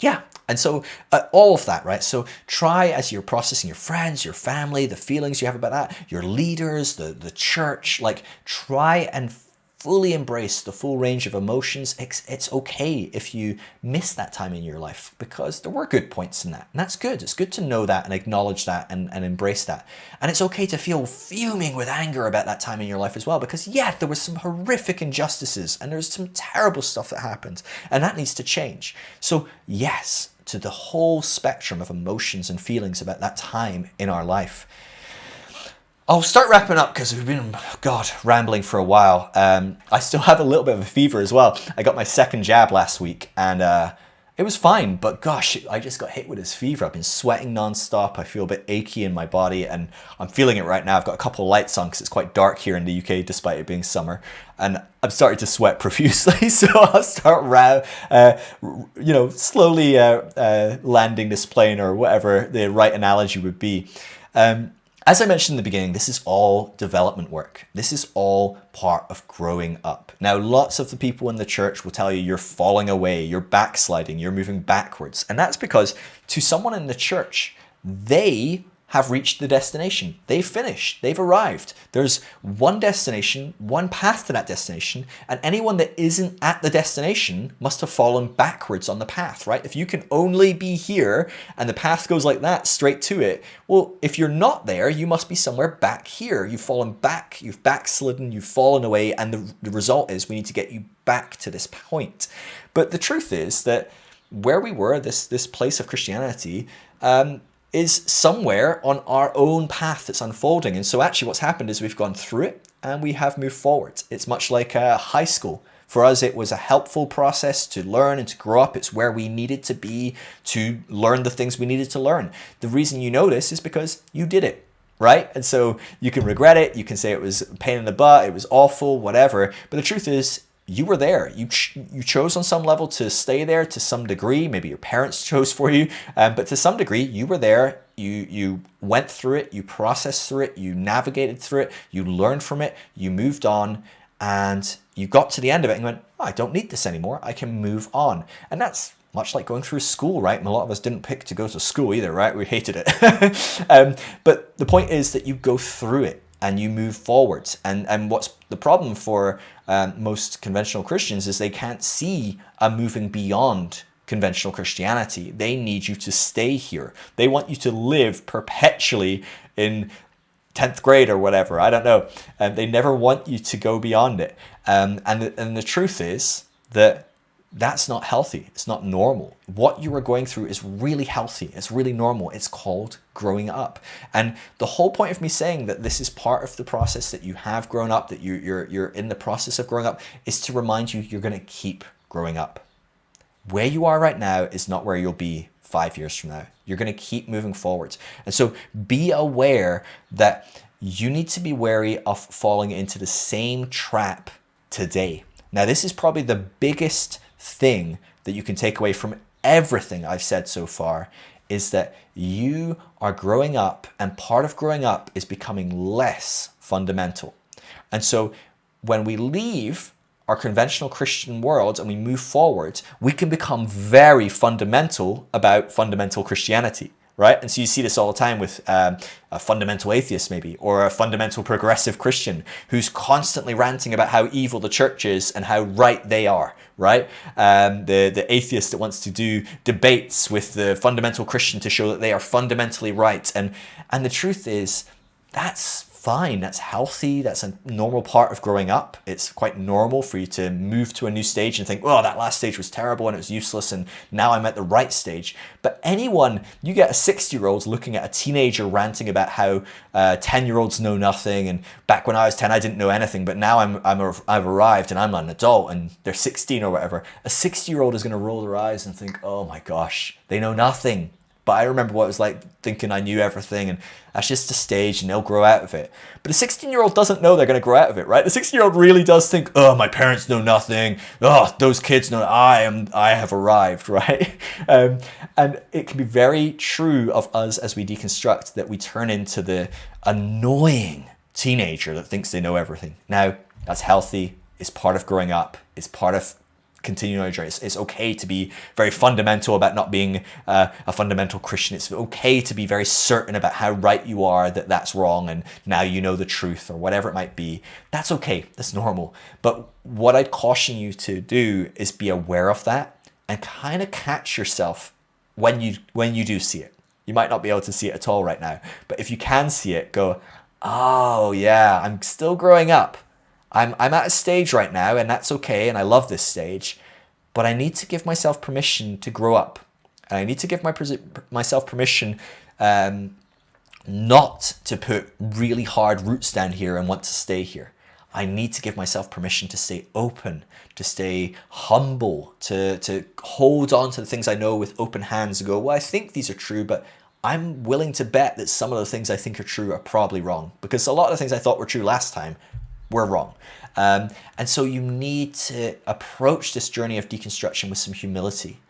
Yeah. And so all of that, right? So try, as you're processing your friends, your family, the feelings you have about that, your leaders, the church, like try and fully embrace the full range of emotions. It's okay if you miss that time in your life because there were good points in that. And that's good. It's good to know that and acknowledge that and embrace that. And it's okay to feel fuming with anger about that time in your life as well because, yeah, there was some horrific injustices and there's some terrible stuff that happened and that needs to change. So yes, to the whole spectrum of emotions and feelings about that time in our life. I'll start wrapping up because we've been, rambling for a while. I still have a little bit of a fever as well. I got my second jab last week and it was fine, but gosh, I just got hit with this fever. I've been sweating nonstop. I feel a bit achy in my body and I'm feeling it right now. I've got a couple of lights on because it's quite dark here in the UK despite it being summer. And I'm starting to sweat profusely, so I'll start slowly landing this plane or whatever the right analogy would be. As I mentioned in the beginning, this is all development work. This is all part of growing up. Now, lots of the people in the church will tell you you're falling away, you're backsliding, you're moving backwards. And that's because to someone in the church, they have reached the destination. They've finished. They've arrived. There's one destination, one path to that destination, and anyone that isn't at the destination must have fallen backwards on the path, right? If you can only be here and the path goes like that straight to it, well, if you're not there, you must be somewhere back here. You've fallen back, you've backslidden, you've fallen away, and the result is we need to get you back to this point. But the truth is that where we were, this place of Christianity, is somewhere on our own path that's unfolding. And so actually what's happened is we've gone through it and we have moved forward. It's much like high school. For us, it was a helpful process to learn and to grow up. It's where we needed to be to learn the things we needed to learn. The reason you know this is because you did it, right? And so you can regret it. You can say it was a pain in the butt. It was awful, whatever. But the truth is, you were there. You chose on some level to stay there to some degree. Maybe your parents chose for you, but to some degree, you were there. You went through it. You processed through it. You navigated through it. You learned from it. You moved on, and you got to the end of it and went, oh, I don't need this anymore. I can move on. And that's much like going through school, right? And a lot of us didn't pick to go to school either, right? We hated it. But the point is that you go through it and you move forwards. And what's the problem for most conventional Christians is they can't see a moving beyond conventional Christianity. They need you to stay here. They want you to live perpetually in 10th grade or whatever. I don't know. They never want you to go beyond it. And the truth is that that's not healthy. It's not normal. What you are going through is really healthy. It's really normal. It's called growing up. And the whole point of me saying that this is part of the process, that you have grown up, that you're in the process of growing up, is to remind you you're going to keep growing up. Where you are right now is not where you'll be 5 years from now. You're going to keep moving forwards. And so be aware that you need to be wary of falling into the same trap today. Now, this is probably the biggest thing that you can take away from everything I've said so far, is that you are growing up, and part of growing up is becoming less fundamental. And so when we leave our conventional Christian world and we move forward, we can become very fundamental about fundamental Christianity, right? And so you see this all the time with a fundamental atheist maybe, or a fundamental progressive Christian who's constantly ranting about how evil the church is and how right they are, right? The atheist that wants to do debates with the fundamental Christian to show that they are fundamentally right. And the truth is, that's fine, that's healthy, that's a normal part of growing up. It's quite normal for you to move to a new stage and think, oh, that last stage was terrible and it was useless and now I'm at the right stage. But you get a 60-year-old looking at a teenager ranting about how 10-year-olds know nothing, and back when I was 10 I didn't know anything, but now I've arrived and I'm an adult and they're 16 or whatever. A 60-year-old is going to roll their eyes and think, oh my gosh, they know nothing. But I remember what it was like thinking I knew everything, and that's just a stage and they'll grow out of it. But a 16-year-old doesn't know they're going to grow out of it, right? The 16-year-old really does think, oh, my parents know nothing. Oh, those kids know I have arrived, right? And it can be very true of us as we deconstruct that we turn into the annoying teenager that thinks they know everything. Now, that's healthy. It's part of growing up. It's part of continuing our journey. It's okay to be very fundamental about not being a fundamental Christian. It's okay to be very certain about how right you are, that that's wrong, and now you know the truth, or whatever it might be. That's okay. That's normal. But what I'd caution you to do is be aware of that and kind of catch yourself when you do see it. You might not be able to see it at all right now, but if you can see it, go, oh yeah, I'm still growing up. I'm at a stage right now, and that's okay, and I love this stage, but I need to give myself permission to grow up. And I need to give myself permission not to put really hard roots down here and want to stay here. I need to give myself permission to stay open, to stay humble, to hold on to the things I know with open hands and go, well, I think these are true, but I'm willing to bet that some of the things I think are true are probably wrong, because a lot of the things I thought were true last time were wrong. And so you need to approach this journey of deconstruction with some humility.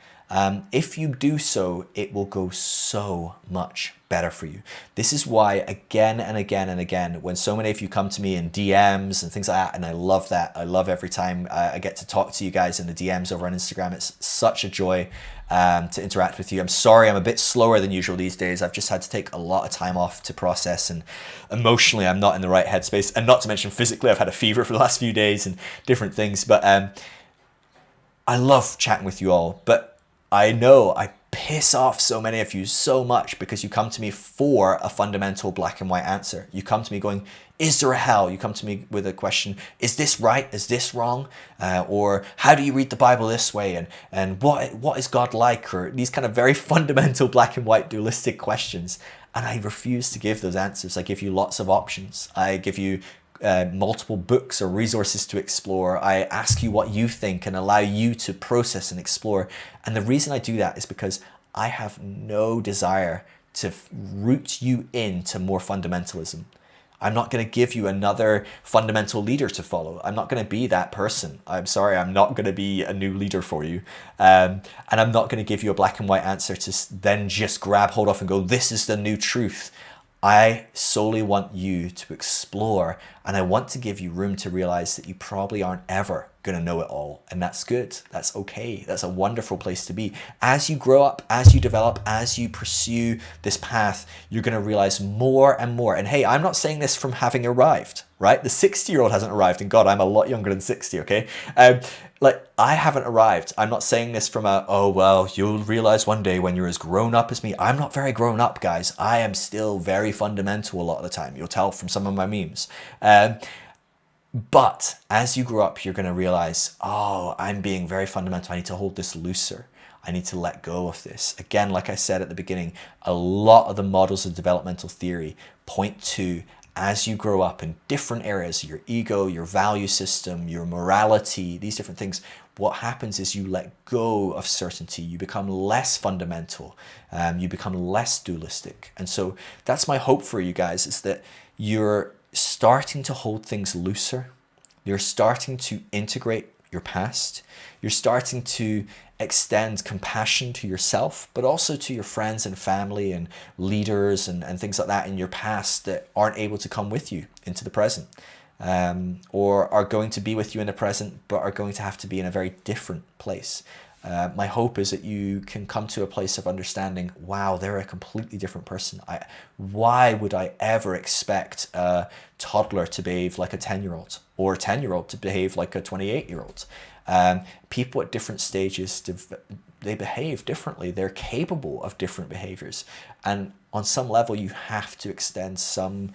If you do so, it will go so much better for you. This is why again and again and again, when so many of you come to me in DMs and things like that, and I love that. I love every time I get to talk to you guys in the DMs over on Instagram. It's such a joy to interact with you. I'm sorry I'm a bit slower than usual these days. I've just had to take a lot of time off to process, and emotionally I'm not in the right headspace, and not to mention physically I've had a fever for the last few days and different things. But I love chatting with you all, but I know I piss off so many of you so much because you come to me for a fundamental black and white answer. You come to me going, is there a hell? You come to me with a question, is this right? Is this wrong? Or how do you read the Bible this way? And what is God like? Or these kind of very fundamental black and white dualistic questions. And I refuse to give those answers. I give you lots of options. I give you multiple books or resources to explore. I ask you what you think and allow you to process and explore. And the reason I do that is because I have no desire to root you into more fundamentalism. I'm not going to give you another fundamental leader to follow. I'm not going to be that person. I'm sorry, I'm not going to be a new leader for you. And I'm not going to give you a black and white answer to then just grab hold of and go, this is the new truth. I solely want you to explore, and I want to give you room to realize that you probably aren't ever going to know it all. And that's good. That's okay. That's a wonderful place to be. As you grow up, as you develop, as you pursue this path, you're going to realize more and more. And hey, I'm not saying this from having arrived, right? The 60-year-old hasn't arrived. And God, I'm a lot younger than 60, okay? I haven't arrived. I'm not saying this from you'll realize one day when you're as grown up as me. I'm not very grown up, guys. I am still very fundamental a lot of the time. You'll tell from some of my memes. But as you grow up, you're going to realize, I'm being very fundamental. I need to hold this looser. I need to let go of this. Again, like I said at the beginning, a lot of the models of developmental theory point to as you grow up in different areas, your ego, your value system, your morality, these different things, what happens is you let go of certainty. You become less fundamental. You become less dualistic. And so that's my hope for you guys, is that you're starting to hold things looser. You're starting to integrate your past. You're starting to extend compassion to yourself, but also to your friends and family and leaders and things like that in your past that aren't able to come with you into the present, or are going to be with you in the present, but are going to have to be in a very different place. My hope is that you can come to a place of understanding, wow, they're a completely different person. Why would I ever expect a toddler to behave like a 10-year-old or a 10-year-old to behave like a 28-year-old? People at different stages, they behave differently. They're capable of different behaviors. And on some level, you have to extend some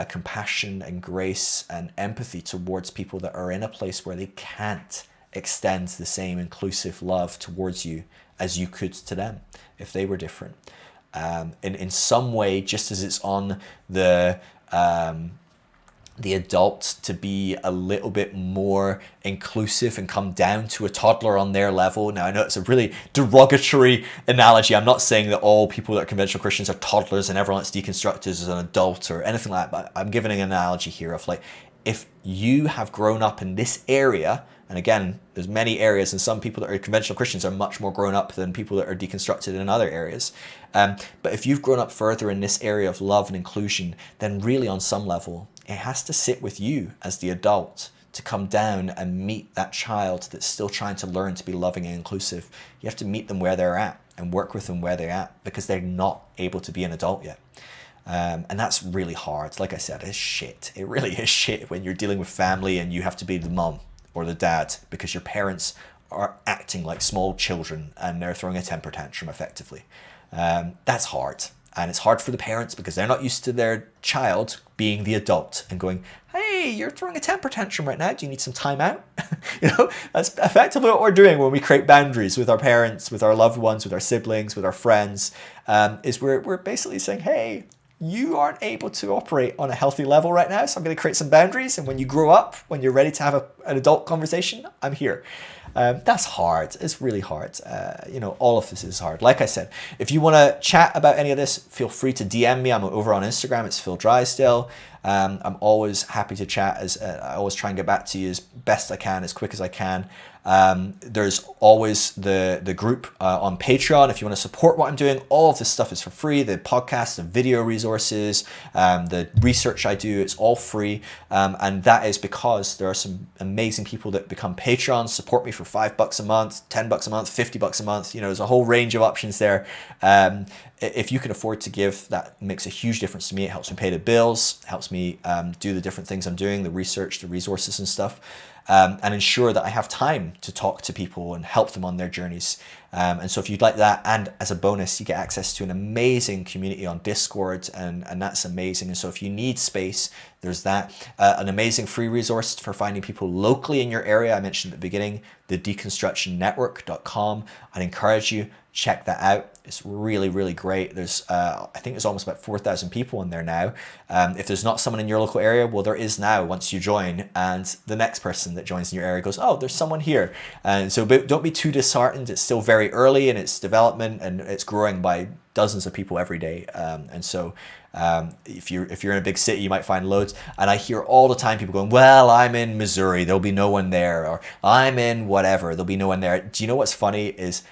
compassion and grace and empathy towards people that are in a place where they can't extend the same inclusive love towards you as you could to them if they were different. In some way, just as it's on the adult to be a little bit more inclusive and come down to a toddler on their level. Now, I know it's a really derogatory analogy. I'm not saying that all people that are conventional Christians are toddlers and everyone that's deconstructed is an adult or anything like that, but I'm giving an analogy here of like, if you have grown up in this area, and again, there's many areas, and some people that are conventional Christians are much more grown up than people that are deconstructed in other areas. But if you've grown up further in this area of love and inclusion, then really on some level, it has to sit with you as the adult to come down and meet that child that's still trying to learn to be loving and inclusive. You have to meet them where they're at and work with them where they're at, because they're not able to be an adult yet. And that's really hard. Like I said, it's shit. It really is shit when you're dealing with family and you have to be the mom or the dad because your parents are acting like small children and they're throwing a temper tantrum effectively. That's hard. And it's hard for the parents because they're not used to their child being the adult and going, hey, you're throwing a temper tantrum right now. Do you need some time out? That's effectively what we're doing when we create boundaries with our parents, with our loved ones, with our siblings, with our friends, is we're basically saying, hey, you aren't able to operate on a healthy level right now, so I'm going to create some boundaries. And when you grow up, when you're ready to have an adult conversation, I'm here. That's hard. It's really hard. All of this is hard. Like I said, if you want to chat about any of this, feel free to DM me. I'm over on Instagram. It's Phil Drysdale. I'm always happy to chat. I always try and get back to you as best I can, as quick as I can. There's always the group on Patreon. If you want to support what I'm doing, all of this stuff is for free. The podcast, the video resources, the research I do, it's all free. And that is because there are some amazing people that become Patreons, support me for $5 a month, $10 a month, $50 a month. There's a whole range of options there. If you can afford to give, that makes a huge difference to me. It helps me pay the bills, helps me do the different things I'm doing, the research, the resources and stuff. And ensure that I have time to talk to people and help them on their journeys. And so if you'd like that, and as a bonus, you get access to an amazing community on Discord, and that's amazing. And so if you need space, there's that. An amazing free resource for finding people locally in your area. I mentioned at the beginning, the Deconstruction.com. I'd encourage you, check that out. It's really, really great. There's, I think there's almost about 4,000 people in there now. If there's not someone in your local area, well, there is now once you join, and the next person that joins in your area goes, oh, there's someone here. And so don't be too disheartened. It's still very early in its development, and it's growing by dozens of people every day. And so if you're in a big city, you might find loads. And I hear all the time people going, well, I'm in Missouri, there'll be no one there. Or I'm in whatever, there'll be no one there. Do you know what's funny is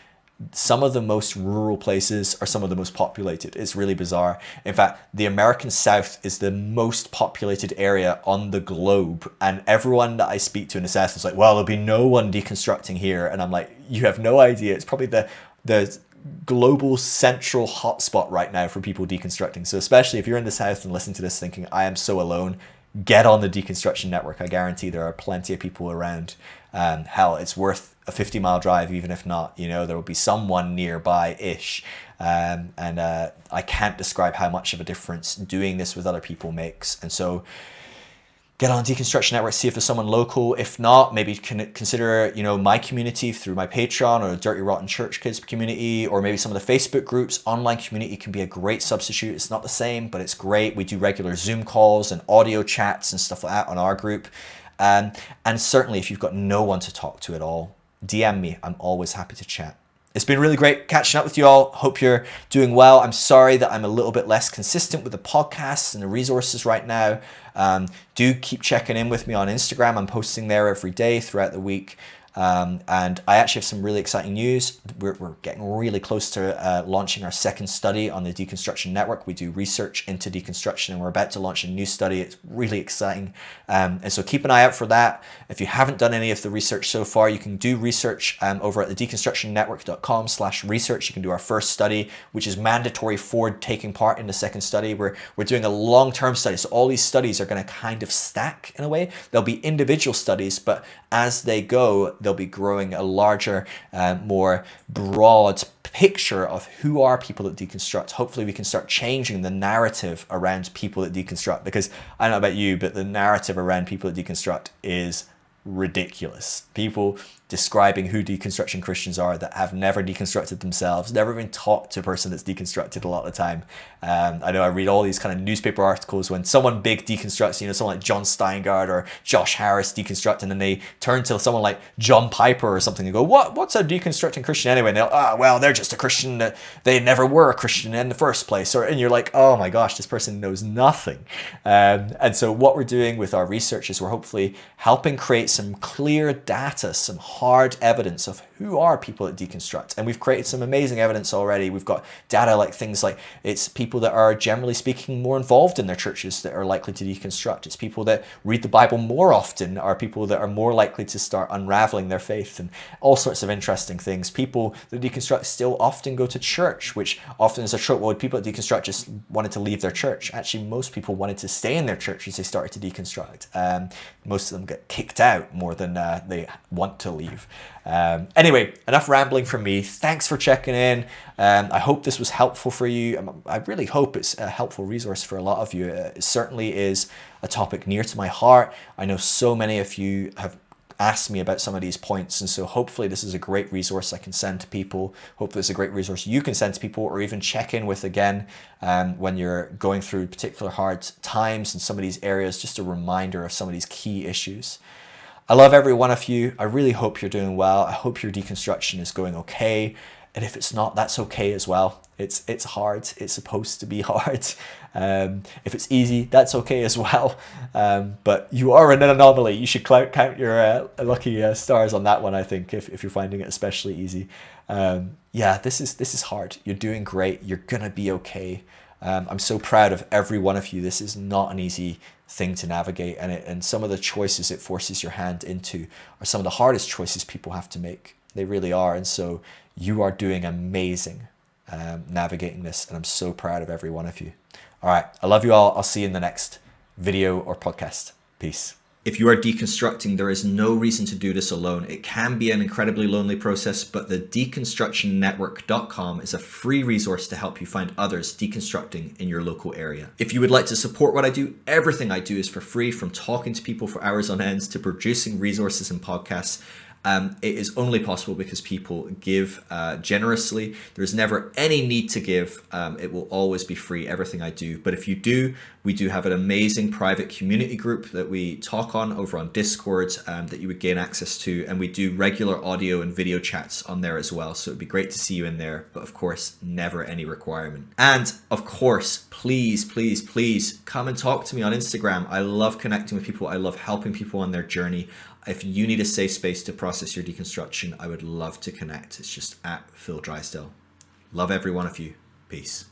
some of the most rural places are some of the most populated. It's really bizarre. In fact, the American South is the most populated area on the globe. And everyone that I speak to in the South is like, well, there'll be no one deconstructing here. And I'm like, you have no idea. It's probably the global central hotspot right now for people deconstructing. So especially if you're in the South and listening to this thinking, I am so alone, get on the Deconstruction Network. I guarantee there are plenty of people around. Hell, it's worth a 50-mile drive, even if not. There will be someone nearby-ish. And I can't describe how much of a difference doing this with other people makes. And so get on Deconstruction Network, see if there's someone local. If not, maybe consider, my community through my Patreon or Dirty Rotten Church Kids community, or maybe some of the Facebook groups. Online community can be a great substitute. It's not the same, but it's great. We do regular Zoom calls and audio chats and stuff like that on our group. And certainly if you've got no one to talk to at all, DM me. I'm always happy to chat. It's been really great catching up with you all. Hope you're doing well. I'm sorry that I'm a little bit less consistent with the podcasts and the resources right now. Do keep checking in with me on Instagram. I'm posting there every day throughout the week. And I actually have some really exciting news. We're getting really close to launching our second study on the Deconstruction Network. We do research into deconstruction, and we're about to launch a new study. It's really exciting. And so keep an eye out for that. If you haven't done any of the research so far, you can do research over at the deconstructionnetwork.com/research. You can do our first study, which is mandatory for taking part in the second study. We're doing a long-term study. So all these studies are going to kind of stack in a way. There'll be individual studies, but as they go, they'll be growing a larger, more broad picture of who are people that deconstruct. Hopefully we can start changing the narrative around people that deconstruct, because I don't know about you, but the narrative around people that deconstruct is ridiculous. People describing who deconstruction Christians are that have never deconstructed themselves, never been taught to a person that's deconstructed a lot of the time. I know I read all these kind of newspaper articles when someone big deconstructs, someone like John Steingard or Josh Harris deconstruct, and then they turn to someone like John Piper or something and go, what's a deconstructing Christian anyway? And they're they're just a Christian, that they never were a Christian in the first place. And you're like, oh my gosh, this person knows nothing. And so what we're doing with our research is we're hopefully helping create some clear data, some hard evidence of who are people that deconstruct. And we've created some amazing evidence already. We've got data like things like it's people that are generally speaking more involved in their churches that are likely to deconstruct. It's people that read the Bible more often are people that are more likely to start unraveling their faith, and all sorts of interesting things. People that deconstruct still often go to church, which often is a trope. Well, people that deconstruct just wanted to leave their church. Actually, most people wanted to stay in their church as they started to deconstruct. Most of them get kicked out more than they want to leave. Anyway, enough rambling from me. Thanks for checking in. I hope this was helpful for you. I really hope it's a helpful resource for a lot of you. It certainly is a topic near to my heart. I know so many of you have asked me about some of these points, and so hopefully this is a great resource I can send to people. Hopefully it's a great resource you can send to people, or even check in with again when you're going through particular hard times in some of these areas, just a reminder of some of these key issues. I love every one of you. I really hope you're doing well. I hope your deconstruction is going okay. And if it's not, that's okay as well. It's hard. It's supposed to be hard. If it's easy, that's okay as well. But you are an anomaly. You should count your lucky stars on that one, I think, if you're finding it especially easy. This is hard. You're doing great. You're going to be okay. I'm so proud of every one of you. This is not an easy thing to navigate, and some of the choices it forces your hand into are some of the hardest choices people have to make. They really are, and so you are doing amazing navigating this, and I'm so proud of every one of you. All right, I love you all. I'll see you in the next video or podcast. Peace. If you are deconstructing, there is no reason to do this alone. It can be an incredibly lonely process, but the deconstructionnetwork.com is a free resource to help you find others deconstructing in your local area. If you would like to support what I do, everything I do is for free, from talking to people for hours on end to producing resources and podcasts. It is only possible because people give generously. There's never any need to give. It will always be free, everything I do. But if you do, we do have an amazing private community group that we talk on over on Discord that you would gain access to. And we do regular audio and video chats on there as well. So it'd be great to see you in there. But of course, never any requirement. And of course, please, please, please come and talk to me on Instagram. I love connecting with people. I love helping people on their journey. If you need a safe space to process your deconstruction, I would love to connect. It's just at Phil Drysdale. Love every one of you. Peace.